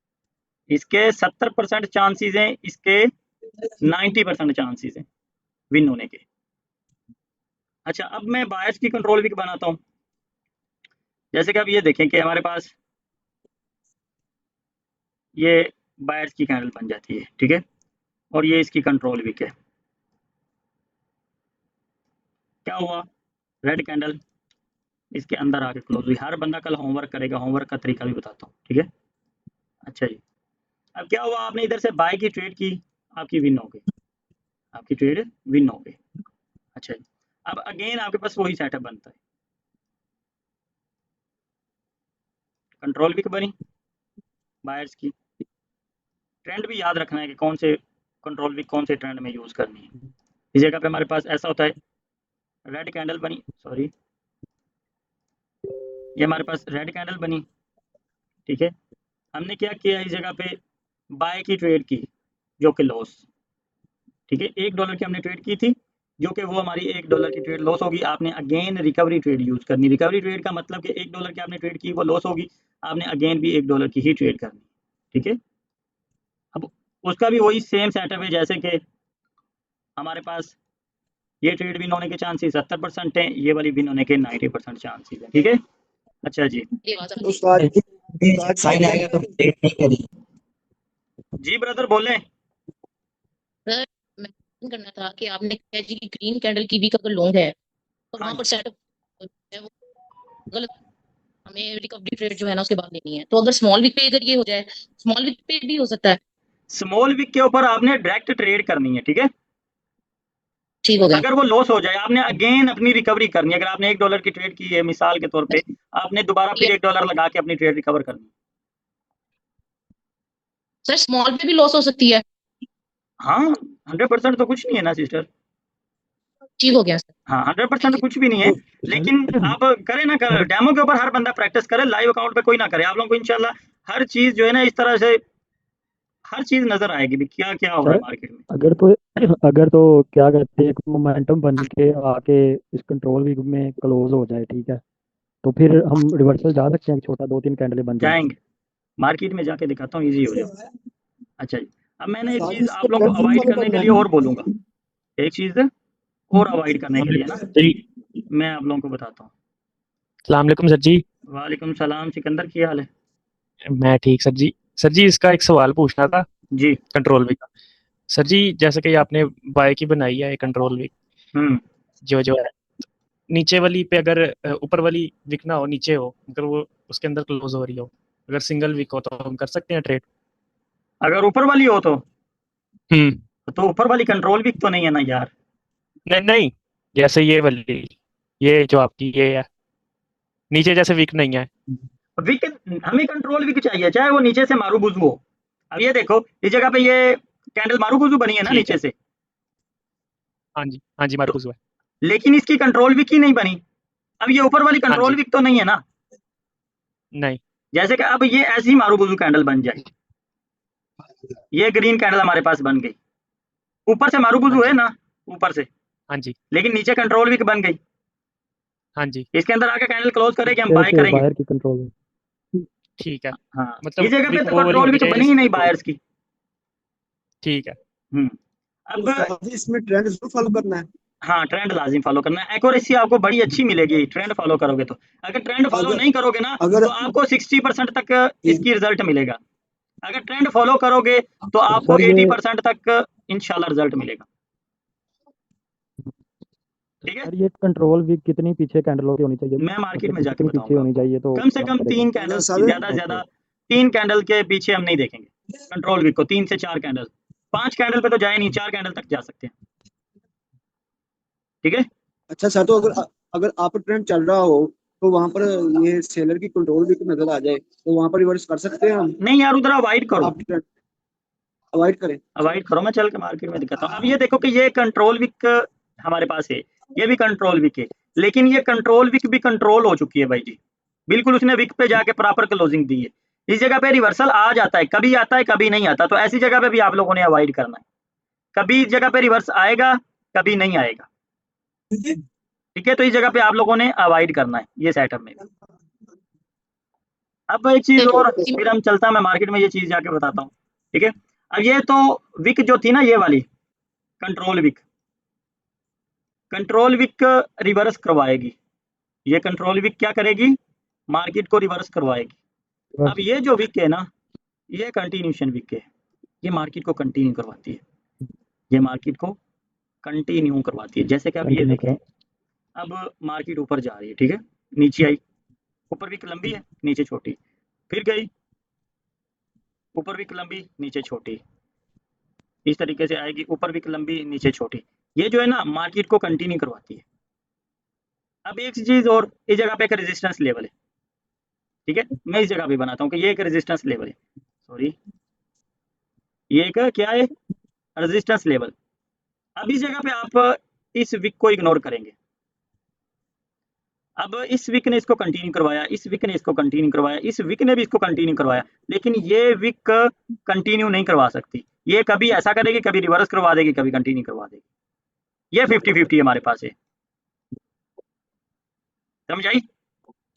इसके 70% चांसेस हैं, इसके 90% चांसेस हैं विन होने के। अच्छा, अब मैं बायर्स की कंट्रोल भी बनाता हूँ। जैसे कि अब ये देखें कि हमारे पास ये बायर्स की कैंडल बन जाती है। ठीक है, और ये इसकी कंट्रोल वीक है। क्या हुआ, रेड कैंडल इसके अंदर आके क्लोज हुई। हर बंदा कल होमवर्क करेगा, होमवर्क का तरीका भी बताता हूँ। ठीक है, अच्छा जी, अब क्या हुआ, आपने इधर से बाय की ट्रेड की, आपकी विन हो गई, आपकी ट्रेड विन हो गई। अच्छा जी, अब अगेन आपके पास वही सेटअप बनता है, कंट्रोल वीक बनी बायर्स की। ट्रेंड भी याद रखना है कि कौन से कंट्रोल वीक कौन से ट्रेंड में यूज करनी है। इस जगह पे हमारे पास ऐसा होता है, रेड कैंडल बनी, सॉरी, ये हमारे पास रेड कैंडल बनी। ठीक है, हमने क्या किया, इस जगह पे बाय की ट्रेड की, जो कि लॉस। ठीक है, $1 की हमने ट्रेड की थी, जो कि वो हमारी $1 की ट्रेड लॉस होगी। आपने अगेन रिकवरी ट्रेड यूज करनी। रिकवरी ट्रेड का मतलब कि $1 की आपने ट्रेड की, वो लॉस होगी, आपने अगेन भी $1 की ही ट्रेड करनी। ठीक है, अब उसका भी वही सेम सेटअप है, जैसे कि हमारे पास ये ट्रेड विन होने के चांसेस 70% हैं, ये वाली विन होने के 90% चांसेस है। ठीक है, अच्छा जी, उस्ताद साइन आएगा तो डेट नहीं करी। जी ब्रदर बोले। सर मैं करना था कि आपने कहा जी कि ग्रीन कैंडल की वीक अगर लॉन्ग है तो हाँ वहां जी, पर सेटअप है वो गलत, हमें रिकवरी ट्रेड जो है ना उसके बाद लेनी है। तो अगर स्मॉल वीक पे अगर ये हो जाए, स्मॉल वीक पे भी हो सकता है। स्मॉल विक के ऊपर आपने डायरेक्ट ट्रेड करनी है। ठीक है, ठीक हो गया अगर वो लॉस हो जाए, आपने अगेन अपनी रिकवरी करनी है। अगर आपने $1 की ट्रेड की है मिसाल के तौर पे, आपने दोबारा फिर ये $1 लगा के अपनी ट्रेड रिकवर करनी है। सर स्मॉल पे भी लॉस हो सकती है। हाँ, 100% तो कुछ नहीं है ना सिस्टर। ठीक हो गया सर, हाँ, 100% थैंक तो यू। कुछ भी नहीं है, लेकिन आप करें ना, कर डेमो के ऊपर हर बंदा प्रैक्टिस करे, लाइव अकाउंट पे कोई ना करे। आप लोगों को इंशाल्लाह हर चीज जो है ना, इस तरह से हर चीज नजर आएगी भी क्या क्या हो रहा है सर मार्केट में। अगर तो क्या कहते हैं, एक मोमेंटम बन के आके इस कंट्रोल वीक में क्लोज हो जाए, ठीक है, तो फिर हम रिवर्सल जा सकते हैं, छोटा 2-3 कैंडलें बन जाए। जाएंगे, मार्केट में जाके दिखाता हूँ, ईजी हो जाओ। अच्छा जी, अब मैंने एक उस्ताद जी चीज इसको आप लोगों ट्रेड को विन अवॉइड वाले करने के बनना लिए है। और बोलूंगा, एक चीज और अवॉइड करने के लिए ना, मैं आप लोगों को बताता हूँ। सलामकुम सर जी। वालेकुम सलाम सिकंदर, की हाल है? मैं ठीक सर जी। सर जी इसका एक सवाल पूछना था जी। कंट्रोल वीक का। सर जी जैसे कि आपने बाय की बनाई है कंट्रोल वीक, हम्म, जो है नीचे वाली पे अगर ऊपर वाली वीक ना हो, नीचे हो, अगर वो उसके अंदर क्लोज हो रही हो, अगर सिंगल वीक हो तो हम कर सकते हैं ट्रेड? अगर ऊपर वाली हो हम्म। तो ऊपर वाली कंट्रोल वीक तो नहीं है ना यार। नहीं नहीं, जैसे ये वाली, ये जो आपकी ये है, नीचे जैसे वीक नहीं है। वीक, हमें कंट्रोल वीक चाहिए, चाहे वो नीचे से मारू बुजू हो। अब ये देखो, इस जगह पे ये कैंडल मारू बुजू बनी है ना ठीक है। नीचे से, हाँ जी तो मार्कुस हुआ है। लेकिन इसकी कंट्रोल वीक ही नहीं बनी। अब ये ऊपर वाली हाँ कंट्रोल जी वीक तो नहीं है ना, नहीं, जैसे कि अब ये ऐसी मारूबुजू कैंडल बन जाए, ये ग्रीन कैंडल हमारे पास बन गई, ऊपर से हाँ मारूबुजू है जी, ना, ऊपर से, हाँ जी, लेकिन नीचे कंट्रोल वीक बन गई। हाँ जी, इसके अंदर आके कैंडल क्लोज करेगी, हम फिर बाय से करेंगे। बाहर की कंट्रोल में। ठीक है। हाँ, इस मतलब जगह पे विक तो वो वाली कंट्रोल होनी वीक चाहिए बनी ही नहीं जिसको बायर्स की। ठीक है, हम्म तो अब साथ ही इसमें ट्रेंड जरूर फॉलो करना है। हाँ, ट्रेंड लाजिम फॉलो करना है, एक्यूरेसी आपको बड़ी अच्छी मिलेगी ट्रेंड फॉलो करोगे तो। अगर ट्रेंड फॉलो अगर नहीं करोगे ना, अगर तो आपको 60% तक इसकी रिजल्ट मिलेगा। अगर ट्रेंड फॉलो करोगे तो तो आपको सर ये 80% तक इंशाल्लाह रिजल्ट मिलेगा। ठीक है, सर ये कंट्रोल भी कितनी पीछे कैंडलों की होनी चाहिए, मैं मार्केट मतलब में कि जाके कितनी पीछे बताऊंगा होनी आपको। चाहिए तो कम से काम कम करेगा। 3 कैंडल कैंडल्स की, सारे ज्यादा से ओके ज्यादा 3 कैंडल के पीछे हम नहीं देखेंगे कंट्रोल वीक को, 3 से 4 कैंडल, 5 कैंडल पे तो जाए नहीं, 4 कैंडल तक जा सकते हैं। ठीक है, अच्छा सर, तो अगर अगर आप ट्रेंड चल रहा हो तो वहां पर ये सेलर की कंट्रोल भी नजर आ जाए तो वहां पर रिवर्स कर सकते हैं हम। नहीं यार, उधर अवॉइड करो, आप ट्रेंड अवॉइड करें। अवॉइड करो, मैं चल के मार्केट में दिखाता हूँ। अब ये देखो कि ये कंट्रोल विक हमारे पास है, ये भी कंट्रोल विक है, लेकिन ये कंट्रोल विक भी कंट्रोल हो चुकी है भाई जी, बिल्कुल उसने विक पे जाके प्रॉपर क्लोजिंग दी है। इस जगह पे रिवर्सल आ जाता है, कभी आता है कभी नहीं आता, तो ऐसी जगह पे भी आप लोगों ने अवॉइड करना है। कभी इस जगह पे रिवर्स आएगा, कभी नहीं आएगा। ठीक है, तो इस जगह पे आप लोगों ने अवॉइड करना है ये सेटअप में। अब एक चीज और, फिर हम चलता, मैं मार्केट में ये चीज जाके बताता हूँ। ठीक है, अब ये तो विक जो थी ना, ये वाली control wick, control wick reverse करवाएगी, ये कंट्रोल विक क्या करेगी, मार्केट को रिवर्स करवाएगी। अब बस ये जो विक है ना, ये कंटिन्यूशन विक है, ये मार्केट को कंटिन्यू करवाती है, ये मार्केट को कंटिन्यू करवाती है। जैसे कि अब ये कंटिन्यू देखें, करो। अब मार्केट ऊपर जा रही है, ठीक है, नीचे आई, ऊपर विक लंबी है, नीचे छोटी, फिर गई, ऊपर विक लंबी, नीचे छोटी, इस तरीके से आएगी, ऊपर विक लंबी, नीचे छोटी। ये जो है ना, मार्केट को कंटिन्यू करवाती है। अब एक चीज और, इस जगह पे एक रेजिस्टेंस लेवल है, ठीक है, मैं इस जगह पे बनाता हूँ कि ये एक रेजिस्टेंस लेवल है, सॉरी, ये एक क्या है, रेजिस्टेंस लेवल। अब इस जगह पे आप इस विक को इग्नोर करेंगे, अब इस विक ने इसको कंटिन्यू करवाया, इस विक ने इसको कंटिन्यू करवाया, इस विक ने भी इसको कंटिन्यू करवाया, लेकिन ये विक कंटिन्यू नहीं करवा सकती, ये कभी ऐसा करेगी, कभी रिवर्स करवा देगी, कभी कंटिन्यू करवा देगी। ये 50-50 हमारे पास है, समझ आई।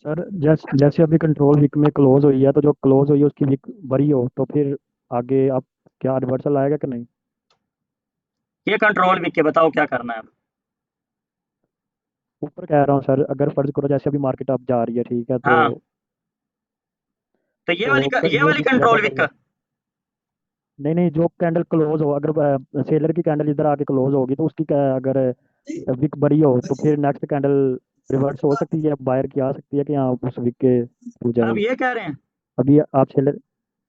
सर जैसे जैसे अभी कंट्रोल वीक में क्लोज हुई है, तो जो क्लोज हुई है उसकी वीक बड़ी हो तो फिर आगे आप क्या रिवर्सल आएगा कि नहीं? ये कंट्रोल विक के, बताओ क्या करना है अब। ऊपर कह रहा हूँ सर, अगर फर्ज करो जैसे अभी मार्केट अप जा रही है, ठीक है, हाँ, तो ये ये वाली वीक ज़्यादा कंट्रोल बड़ी विक, है। नहीं नहीं, जो कैंडल क्लोज हो, अगर सेलर की कैंडल इधर आके क्लोज होगी तो उसकी अगर वीक बड़ी हो तो फिर नेक्स्ट कैंडल रिवर्स हो सकती है, बायर की आ सकती है कि हाँ उस वीक के थ्रू जाए। अब ये कह रहे हैं, अभी आप सेलर,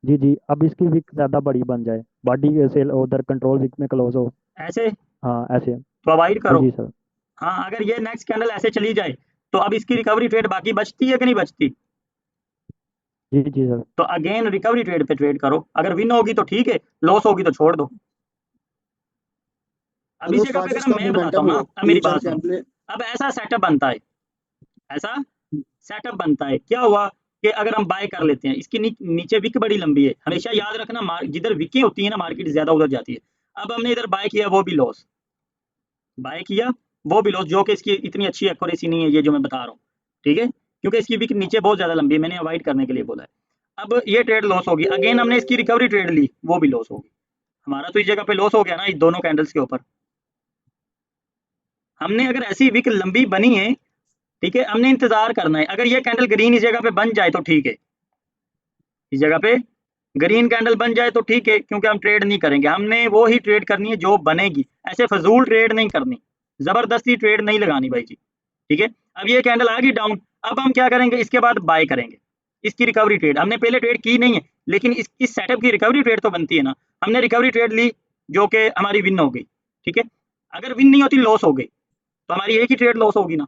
जी जी, अब इसकी वीक ज़्यादा बड़ी बन जाए, बॉडी सेल उधर कंट्रोल वीक में क्लोज हो। ऐसे हाँ ऐसे। तो अवॉइड जी करो। जी सर। हाँ, अगर ये नेक्स्ट कैंडल ऐसे चली जाए, तो अब इसकी रिकवरी ट्रेड बाकी बचती है कि नहीं बचती, जी जी सर। तो अगेन रिकवरी ट्रेड पे ट्रेड करो, अगर विन होगी तो ठीक है, लॉस होगी तो छोड़ दो। अब इस अगर जगह पे फास्ट अगर इसका मैं बताता मोमेंटम हूँ ना, हो अब तीन मेरी चार बात सुनो, कैंडल। अब ऐसा सेटअप बनता है, ऐसा सेटअप बनता है, क्या हुआ कि अगर हम बाय कर लेते हैं, इसकी नीचे विक बड़ी लंबी है, हमेशा याद रखना, जिधर विकें होती है ना, मार्केट ज्यादा उधर जाती है। अब हमने इधर बाय किया, वो भी लॉस, बाय किया, वो भी लॉस, जो कि इसकी इतनी अच्छी एक्यूरेसी नहीं है, ये जो मैं बता रहा हूँ, ठीक है, क्योंकि इसकी विक नीचे बहुत ज्यादा लंबी है, मैंने अवॉइड करने के लिए बोला है। अब ये ट्रेड लॉस होगी, अगेन हमने इसकी रिकवरी ट्रेड ली, वो भी लॉस होगी, हमारा तो इस जगह पे लॉस हो गया ना, इस दोनों कैंडल्स के ऊपर। हमने अगर ऐसी विक लंबी बनी है, ठीक है, हमने इंतजार करना है, अगर ये कैंडल ग्रीन इस जगह पे बन जाए तो ठीक है, इस जगह पे ग्रीन कैंडल बन जाए तो ठीक है, क्योंकि हम ट्रेड नहीं करेंगे, हमने वो ही ट्रेड करनी है जो बनेगी, ऐसे फजूल ट्रेड नहीं करनी, जबरदस्ती ट्रेड नहीं लगानी भाई जी। ठीक है, अब ये कैंडल आ गई डाउन, अब हम क्या करेंगे, इसके बाद बाय करेंगे, इसकी रिकवरी ट्रेड हमने पहले ट्रेड की नहीं है, लेकिन इस सेटअप की रिकवरी ट्रेड तो बनती है ना, हमने रिकवरी ट्रेड ली, जो कि हमारी विन हो गई। ठीक है, अगर विन नहीं होती, लॉस हो गई, तो हमारी एक ही ट्रेड लॉस होगी ना,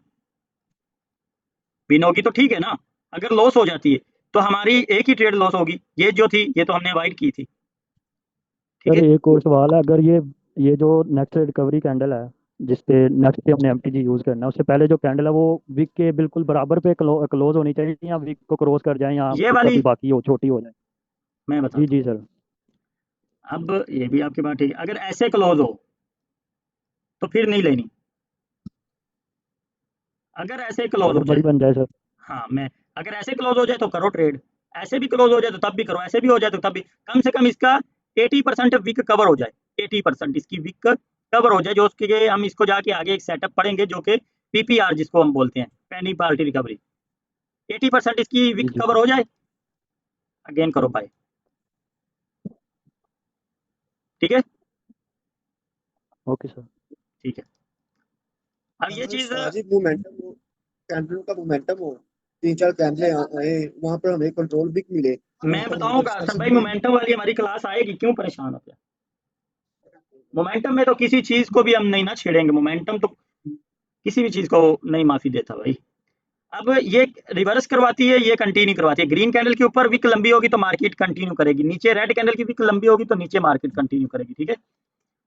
विन होगी तो ठीक है ना, अगर लॉस हो जाती है तो हमारी एक ही ट्रेड लॉस होगी, ये जो थी ये तो हमने अवॉइड की थी। ठीक सर है, एक और सवाल है, अगर ये जो नेक्स्ट रिकवरी कैंडल है, जिस पे नेक्स्ट पे हमने एमटीजी यूज करना है, उससे पहले जो कैंडल है वो विक के बिल्कुल बराबर पे क्लोज होनी चाहिए, या विक को क्रॉस कर जाए, या ये वाली कभी बाकी हो, छोटी हो जाए। मैं जी बताता जी हूँ। सर। अब ये भी आपकी बात ठीक है, अगर ऐसे क्लोज हो तो फिर नहीं लेनी। अगर ऐसे क्लोज अगर हो बड़ी जाए, बन जाए सर। हाँ मैं, अगर ऐसे क्लोज हो जाए तो करो ट्रेड, ऐसे भी क्लोज हो जाए तो तब भी करो, ऐसे भी हो जाए तो तब भी, कम से कम इसका 80% विक कवर हो जाए, 80% इसकी विक कवर हो जाए, जो उसके हम इसको जाके आगे एक सेटअप पढ़ेंगे जो कि पीपीआर जिसको हम बोलते हैं, पेनी पार्टी रिकवरी। 80% इसकी जी विक जी कवर हो जाए, अगेन करो बाय। ठीक है, ओके सर। ठीक है। अब ये चीज साजिद मोमेंटम हो, कैंडल का मोमेंटम हो, 3-4 कैंडल आए, वहां पर हमें कंट्रोल भी मिले, मैं बताऊंगा सब भाई, मोमेंटम वाली हमारी क्लास आएगी, क्यों परेशान होते हैं। मोमेंटम में तो किसी चीज को भी हम नहीं ना छेड़ेंगे, मोमेंटम तो किसी भी चीज को नहीं माफी देता भाई। अब ये रिवर्स करवाती है, ये कंटिन्यू करवाती है। ग्रीन कैंडल के ऊपर विक लंबी होगी तो मार्केट कंटिन्यू करेगी, नीचे रेड कैंडल की विक लंबी होगी तो नीचे मार्केट कंटिन्यू करेगी। ठीक है,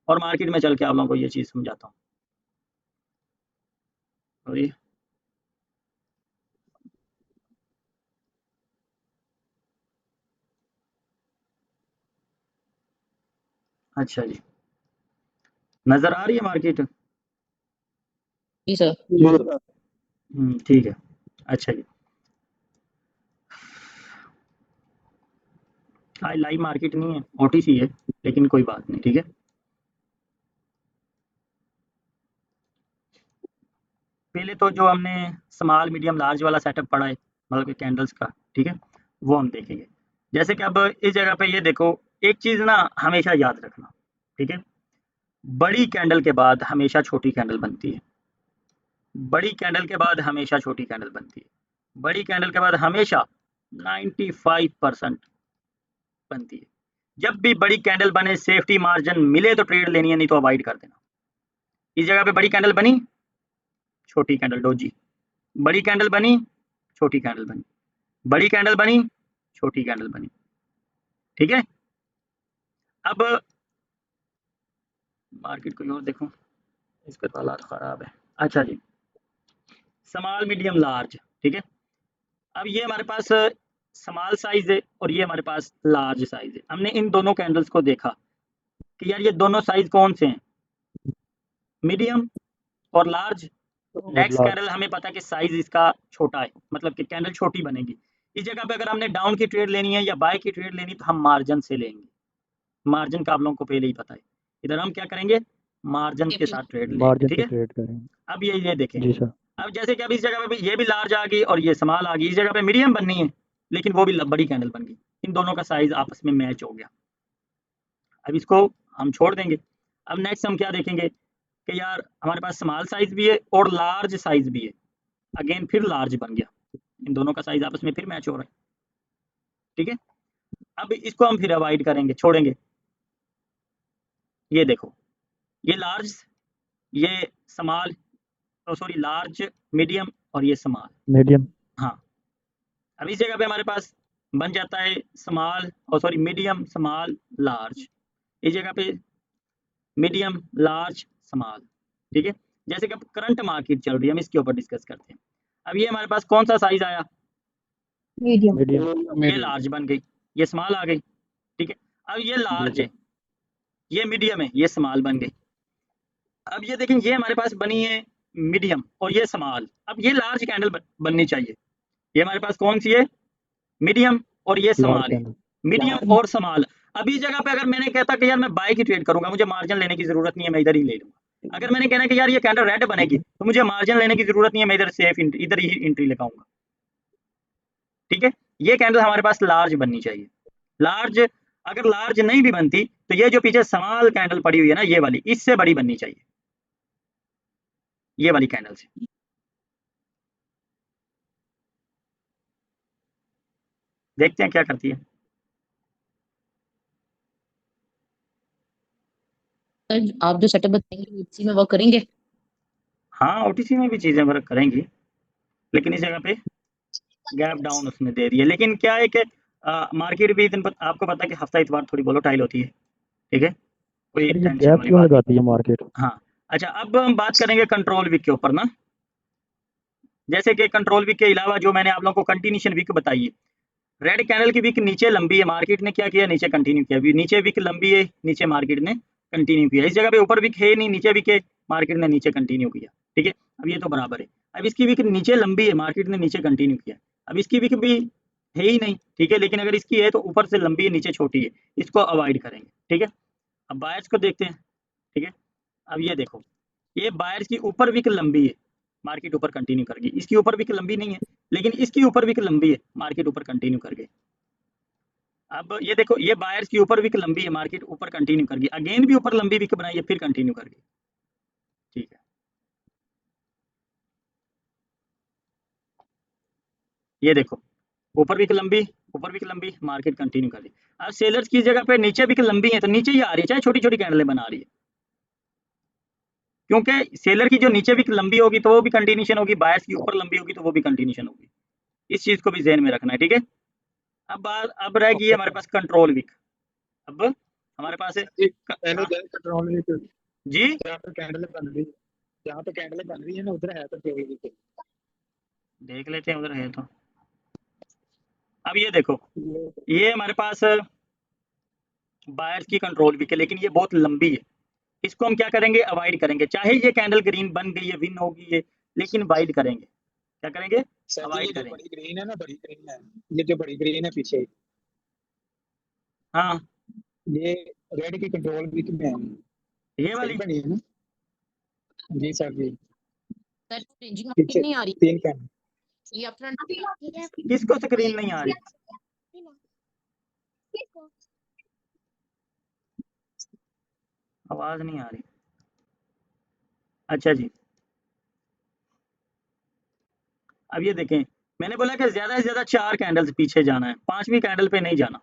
और मार्केट में चल के आप लोगों को ये चीज समझाता हूँ। और ये अच्छा जी, नजर आ रही है मार्केट? जी सर। ठीक है, अच्छा जी। आज लाइव मार्केट नहीं है, ओटीसी है, लेकिन कोई बात नहीं। ठीक है, पहले तो जो हमने स्मॉल मीडियम लार्ज वाला सेटअप पढ़ा है, मतलब कि कैंडल्स का, ठीक है, वो हम देखेंगे। जैसे कि अब इस जगह पे ये देखो, एक चीज ना हमेशा याद रखना, ठीक है, बड़ी कैंडल के बाद हमेशा छोटी कैंडल बनती है, बड़ी कैंडल के बाद हमेशा छोटी कैंडल बनती है, बड़ी कैंडल के बाद हमेशा 95% बनती है। जब भी बड़ी कैंडल बने, सेफ्टी मार्जिन मिले तो ट्रेड लेनी है, नहीं तो अवॉइड कर देना। इस जगह पे बड़ी कैंडल बनी, छोटी कैंडल डोजी, बड़ी कैंडल बनी, छोटी कैंडल बनी, बड़ी कैंडल बनी, छोटी कैंडल बनी। ठीक है, अब मार्केट को और देखो, इसके तो हालात खराब है। अच्छा जी, स्मॉल मीडियम लार्ज, ठीक है। अब ये हमारे पास स्मॉल साइज है और ये हमारे पास लार्ज साइज है। हमने इन दोनों कैंडल्स को देखा कि यार ये दोनों साइज कौन से हैं, मीडियम और लार्ज। और नेक्स्ट कैंडल हमें पता है कि साइज इसका छोटा है, मतलब कि कैंडल छोटी बनेगी। इस जगह पे अगर हमने डाउन की ट्रेड लेनी है या बाय की ट्रेड लेनी तो हम मार्जिन से लेंगे, मार्जिन का आप लोगों को पहले ही पता है। इधर हम क्या करेंगे, मार्जिन के साथ ट्रेड लेंगे। मार्जिन ठीक पे है, ट्रेड करें। अब ये देखें, जी सर। अब जैसे कि अब इस जगह पे भी ये भी लार्ज आ गई और ये स्मॉल आ गई, इस जगह पे मीडियम बननी है लेकिन वो भी बड़ी कैंडल बन गई, इन दोनों का साइज आपस में मैच हो गया। अब इसको हम छोड़ देंगे। अब नेक्स्ट हम क्या देखेंगे कि यार हमारे पास स्मॉल साइज भी है और लार्ज साइज भी है, अगेन फिर लार्ज बन गया, इन दोनों का साइज आपस में फिर मैच हो रहा है। ठीक है, अब इसको हम फिर अवॉइड करेंगे, छोड़ेंगे। ये देखो, ये लार्ज, ये स्मॉल, सॉरी लार्ज, मीडियम और ये स्मॉल। मीडियम। हाँ, अब इस जगह पे हमारे पास बन जाता है स्मॉल और सॉरी मीडियम स्मॉल लार्ज, इस जगह पे मीडियम लार्ज स्मॉल। ठीक है, जैसे कि अब करंट मार्केट चल रही है, हम इसके ऊपर डिस्कस करते हैं। अब ये हमारे पास कौन सा साइज आया, मीडियम। ये लार्ज बन गई, ये स्मॉल आ गई। ठीक है, अब ये लार्ज है, ये मीडियम है, ये स्मॉल बन गई। अब ये देखें, ये हमारे पास बनी है मीडियम और ये स्मॉल। अब ये लार्ज कैंडल बननी चाहिए। ये हमारे पास कौन सी है, मीडियम और ये लार्ज स्मॉल है, कैंडल। मीडियम और स्मॉल। अभी इस जगह पे अगर मैंने कहता कि यार मैं बाय की ट्रेड करूंगा, मुझे मार्जिन लेने की जरूरत नहीं है, मैं इधर ही ले लूंगा। अगर मैंने कहना कि यार ये कैंडल रेड बनेगी तो मुझे मार्जिन लेने की जरूरत नहीं है, मैं इधर सेफ इधर ही एंट्री लगाऊंगा। ठीक है, ये कैंडल हमारे पास लार्ज बननी चाहिए। लार्ज, अगर लार्ज नहीं भी बनती तो ये जो पीछे स्मॉल कैंडल पड़ी हुई है ना, ये वाली, इससे बड़ी बननी चाहिए, ये वाली कैंडल से। देखते हैं क्या करती है। सर आप जो सेटअप बताएंगे इसी में वर्क करेंगे? हाँ, ओटीसी में भी चीजें वर्क करेंगी, लेकिन इस जगह पे गैप डाउन उसने दे दिया। लेकिन क्या है कि मार्केट भी आपको पता है कि हफ्ता इतवार थोड़ी वोलेटाइल होती है। ठीक है, कोई सर ये टेंशन गैप वाली क्यों बात नहीं। लगाती है मार्केट? हाँ, अच्छा, अब हम बात करेंगे कंट्रोल विक के ऊपर ना। जैसे कि कंट्रोल विक के अलावा जो मैंने आप लोगों को कंटिन्यूशन विक बताई है, रेड कैंडल की विक नीचे लंबी है, मार्केट ने क्या किया, नीचे कंटिन्यू किया। अभी नीचे विक लंबी है, नीचे मार्केट ने कंटिन्यू किया। इस जगह पे ऊपर विक है नहीं, नीचे विक है, मार्केट ने नीचे कंटिन्यू किया। ठीक है, अब ये तो बराबर है। अब इसकी विक नीचे लंबी है, मार्केट ने नीचे कंटिन्यू किया। अब इसकी विक भी है ही नहीं, ठीक है, लेकिन अगर इसकी है तो ऊपर से लंबी है, नीचे छोटी है, इसको अवॉइड करेंगे। ठीक है, अब बायर्स को देखते हैं। ठीक है, अब ये देखो, ये बायर्स की ऊपर विक लंबी है, मार्केट ऊपर कंटिन्यू कर गई। इसकी ऊपर विक लंबी नहीं है, लेकिन इसकी ऊपर विक लंबी है, मार्केट ऊपर कंटिन्यू कर गई। अब ये देखो, ये बायर्स की ऊपर विक लंबी है, मार्केट ऊपर कंटिन्यू कर गई, अगेन भी ऊपर लंबी विक बनाई है, फिर कंटिन्यू कर गई। ठीक है, ये देखो, ऊपर विक लंबी, ऊपर विक लंबी, मार्केट कंटिन्यू कर गई। अब सेलर्स की जगह पे नीचे विक लंबी है, तो नीचे ही आ रही है, चाहे छोटी छोटी कैंडलें बना रही है, क्योंकि सेलर की जो नीचे विक लंबी होगी तो वो भी कंटिन्यूशन होगी, बायर्स की ऊपर लंबी होगी तो वो भी कंटिन्यूशन होगी। इस चीज को भी ध्यान में रखना है। ठीक है, अब रह गई हमारे पास कंट्रोल विक। अब हमारे पास है पहले कंट्रोल विक जी, जहाँ पे कैंडल बन रही है, जहाँ पे कैंडल बन रही है ना, उधर है कंट्रोल विक। देख लेते हैं उधर है तो। अब ये देखो, ये हमारे पास बायर्स की कंट्रोल विक है, लेकिन ये बहुत लंबी है, इसको हम क्या करेंगे, अवॉइड करेंगे। चाहे ये कैंडल ग्रीन बन गई है, विन होगी ये, लेकिन अवॉइड करेंगे। क्या करेंगे, अवॉइड जो करेंगे। बड़ी ग्रीन है ना, बड़ी ग्रीन है, ये जो बड़ी ग्रीन है पीछे, हाँ, ये रेड की कंट्रोल विक में है। ये सही वाली बनी है ना? जी सर जी, सर चेंजिंग मार्केट पीछे नहीं आ रही, 3 कैंडल। ये अपफ्रंट किसको स्क्रीन नहीं आ रही, आवाज नहीं आ रही। अच्छा जी, अब ये देखें, मैंने बोला कि ज्यादा से ज्यादा 4 कैंडल्स पीछे जाना है, 5वीं कैंडल पे नहीं जाना।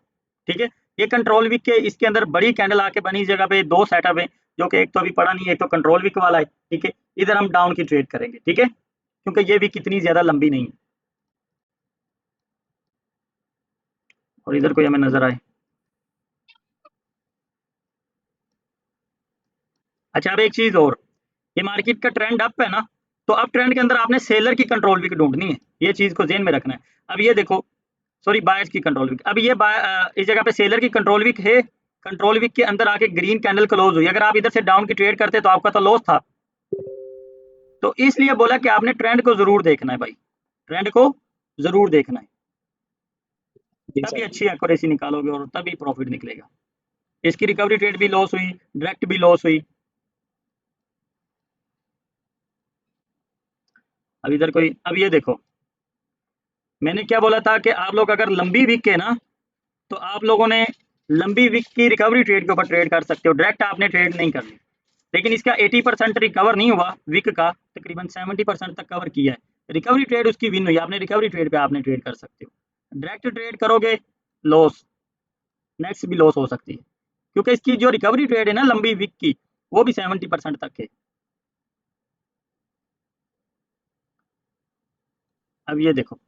ठीक है, ये कंट्रोल विक के, इसके अंदर बड़ी कैंडल आके बनी, इस जगह पे 2 सेटअप है, जो कि एक तो अभी पड़ा नहीं है, एक तो कंट्रोल विक वाला है। ठीक है, इधर हम डाउन की ट्रेड करेंगे। ठीक है, क्योंकि ये विक इतनी ज्यादा लंबी नहीं है, और इधर कोई हमें नजर आए। अच्छा, अब एक चीज और, ये मार्केट का ट्रेंड अप है ना, तो अप ट्रेंड के अंदर आपने सेलर की कंट्रोल विक ढूंढनी है, ये चीज को ध्यान में रखना है। अब ये देखो, सॉरी, बायर्स की कंट्रोल विक। अब ये इस जगह पे सेलर की कंट्रोल विक है, कंट्रोल विक के अंदर आके ग्रीन कैंडल क्लोज हुई, अगर आप इधर से डाउन की ट्रेड करते तो आपका तो लॉस था। तो इसलिए बोला कि आपने ट्रेंड को जरूर देखना है भाई, ट्रेंड को जरूर देखना है, तभी अच्छी एक्यूरेसी निकालोगे और तभी प्रॉफिट निकलेगा। इसकी रिकवरी ट्रेड भी लॉस हुई, डायरेक्ट भी लॉस हुई। अब इधर कोई, अब ये देखो, मैंने क्या बोला था कि आप लोग अगर लंबी विक के ना, तो आप लोगों ने लंबी विक की रिकवरी ट्रेड के ऊपर ट्रेड कर सकते हो, डायरेक्ट आपने ट्रेड नहीं करनी। लेकिन इसका 80% रिकवर नहीं हुआ विक का, तकरीबन 70% तक कवर किया है, रिकवरी ट्रेड उसकी विन हुई, आपने रिकवरी ट्रेड पे आपने ट्रेड कर सकते हो। डायरेक्ट ट्रेड करोगे लॉस, नेक्स्ट भी लॉस हो सकती है, क्योंकि इसकी जो रिकवरी ट्रेड है ना लंबी विक की, वो भी 70% तक है। अब ये देखो,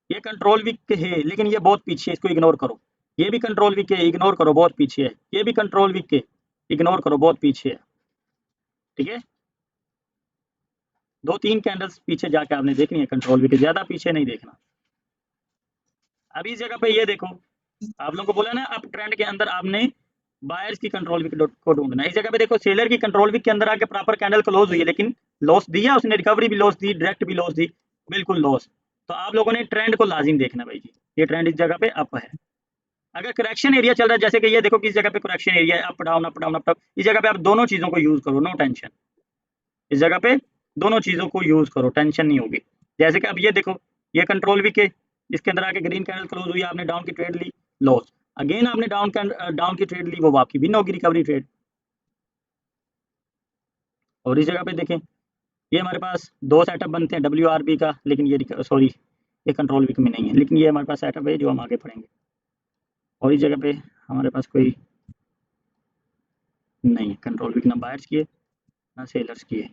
ये कंट्रोल विक है, लेकिन ये बहुत पीछे है, इसको इग्नोर करो। ये भी कंट्रोल विक है, इग्नोर करो, बहुत पीछे है। ये भी कंट्रोल विक है, इग्नोर करो, बहुत पीछे है। ठीक है, 2-3 कैंडल्स पीछे जाके आपने देखनी है कंट्रोल विक, ज्यादा पीछे नहीं देखना। अब इस जगह पे ये देखो, आप लोगों को बोला ना अप ट्रेंड के अंदर आपने बायर्स की कंट्रोल विक को ढूंढना। इस जगह पे देखो, सेलर की कंट्रोल विक के अंदर आके प्रॉपर कैंडल क्लोज हुई है, लेकिन लॉस दिया उसने, रिकवरी भी लॉस दी, डायरेक्ट भी लॉस दी, बिल्कुल लॉस। तो आप लोगों ने ट्रेंड को लाजिम देखना भाई जी, ये ट्रेंड इस जगह पे अप है। अगर करेक्शन एरिया चल रहा है, जैसे कि ये देखो किस जगह पे करेक्शन एरिया है, up down up down up down, इस जगह पे आप दोनों चीजों को यूज करो, नो टेंशन। इस जगह पे दोनों चीजों को यूज करो, टेंशन नहीं होगी। जैसे कि अब ये देखो, ये कंट्रोल विक है, इसके अंदर आके ग्रीन कैंडल क्लोज हुई, आपने डाउन की ट्रेड ली, लॉस। अगेन आपने डाउन की ट्रेड ली, वो आपकी विन होगी, रिकवरी ट्रेड। और इस जगह पे देखें, ये हमारे पास 2 सेटअप बनते हैं WRB का, लेकिन ये सॉरी, ये कंट्रोल विक में नहीं है, लेकिन ये हमारे पास सेटअप है जो हम आगे पढ़ेंगे। और इस जगह पे हमारे पास कोई नहीं है कंट्रोल विक, ना बायर्स की है ना सेलर्स की है,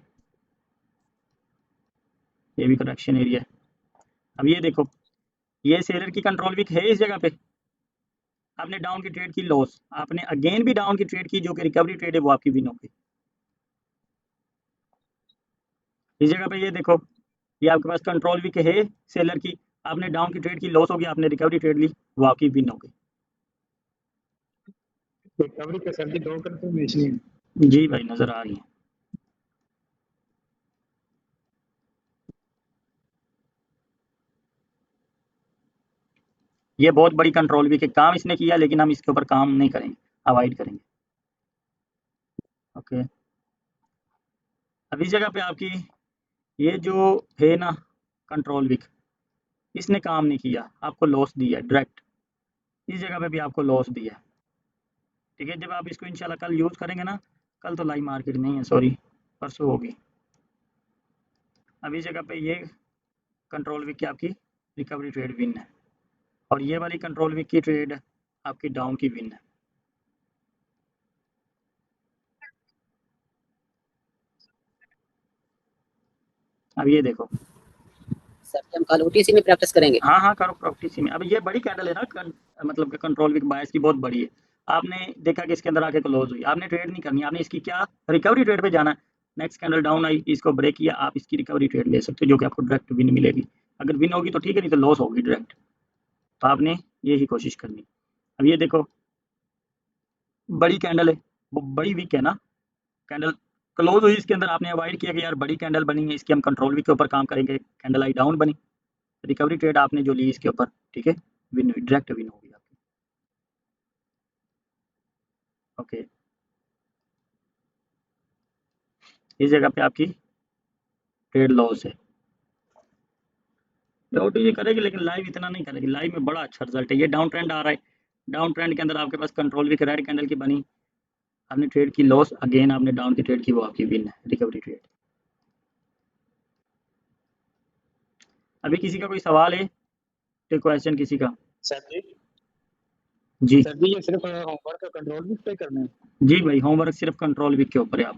ये भी करेक्शन एरिया है। अब ये देखो, ये सेलर की कंट्रोल विक है, इस जगह पे आपने डाउन की ट्रेड की, लॉस, आपने अगेन भी डाउन की ट्रेड की, जो कि रिकवरी ट्रेड है, वो आपकी विन होगी। इस जगह पे ये देखो, ये आपके पास कंट्रोल वीक है सेलर की, आपने डाउन की ट्रेड की, लॉस हो गया, आपने रिकवरी ट्रेड ली, वो आपकी विन हो गई। रिकवरी के सर की 2 कंफर्मेशन है। जी भाई नजर आ रही है। ये बहुत बड़ी कंट्रोल वीक है, काम इसने किया लेकिन हम इसके ऊपर काम नहीं करेंगे, अवॉइड करेंगे। ओके, अब इस जगह पे आपकी ये जो है ना कंट्रोल वीक, इसने काम नहीं किया, आपको लॉस दिया डायरेक्ट, इस जगह पे भी आपको लॉस दिया। ठीक है, जब आप इसको इंशाल्लाह कल यूज़ करेंगे ना, कल तो लाइव मार्केट नहीं है, सॉरी परसों होगी। अब इस जगह पे ये कंट्रोल वीक की आपकी रिकवरी ट्रेड विन है, और ये वाली कंट्रोल वीक की ट्रेड आपकी डाउन की विन है। अब ये देखो, सर हम कल ओटीसी में प्रैक्टिस करेंगे। हाँ हाँ करो प्रॉपर्टी में। अब ये बड़ी कैंडल है ना, मतलब कि कंट्रोल वीक बायस की बहुत बड़ी है। आपने देखा कि इसके अंदर आके क्लोज हुई, आपने ट्रेड नहीं करनी, आपने इसकी क्या रिकवरी ट्रेड पे जाना है। नेक्स्ट कैंडल डाउन आई, इसको ब्रेक किया, आप इसकी रिकवरी ट्रेड ले सकते हो, जो कि आपको डायरेक्ट विन मिलेगी। अगर विन होगी तो ठीक है, नहीं तो लॉस होगी डायरेक्ट, तो आपने यही कोशिश करनी। अब ये देखो, बड़ी कैंडल है, वो बड़ी वीक है ना कैंडल, क्लोज हुई इसके अंदर, आपने अवॉइड किया कि यार बड़ी कैंडल बनी है, इसकी हम कंट्रोल वीक के ऊपर काम करेंगे, कैंडल आई डाउन बनी, रिकवरी ट्रेड आपने जो ली इसके ऊपर, ठीक है, विन हुई, डायरेक्ट विन होगी आपकी। ओके, इस जगह पे आपकी ट्रेड लॉस है। डाउट ये करेगी लेकिन लाइव इतना नहीं करेगी, लाइव में बड़ा अच्छा रिजल्ट है। ये डाउन ट्रेंड आ रहा है, डाउन ट्रेंड के अंदर आपके पास कंट्रोल वीक रेड कैंडल की बनी, आपने ट्रेड की लॉस, अगेन आपने डाउन की ट्रेड की, वो आपकी विन है, रिकवरी ट्रेड। अभी किसी का कोई सवाल है, कोई क्वेश्चन किसी का? सर जी जी सर जी ये सिर्फ होमवर्क का कंट्रोल भी पे करना है। जी भाई, होमवर्क सिर्फ कंट्रोल वीक के ऊपर है आप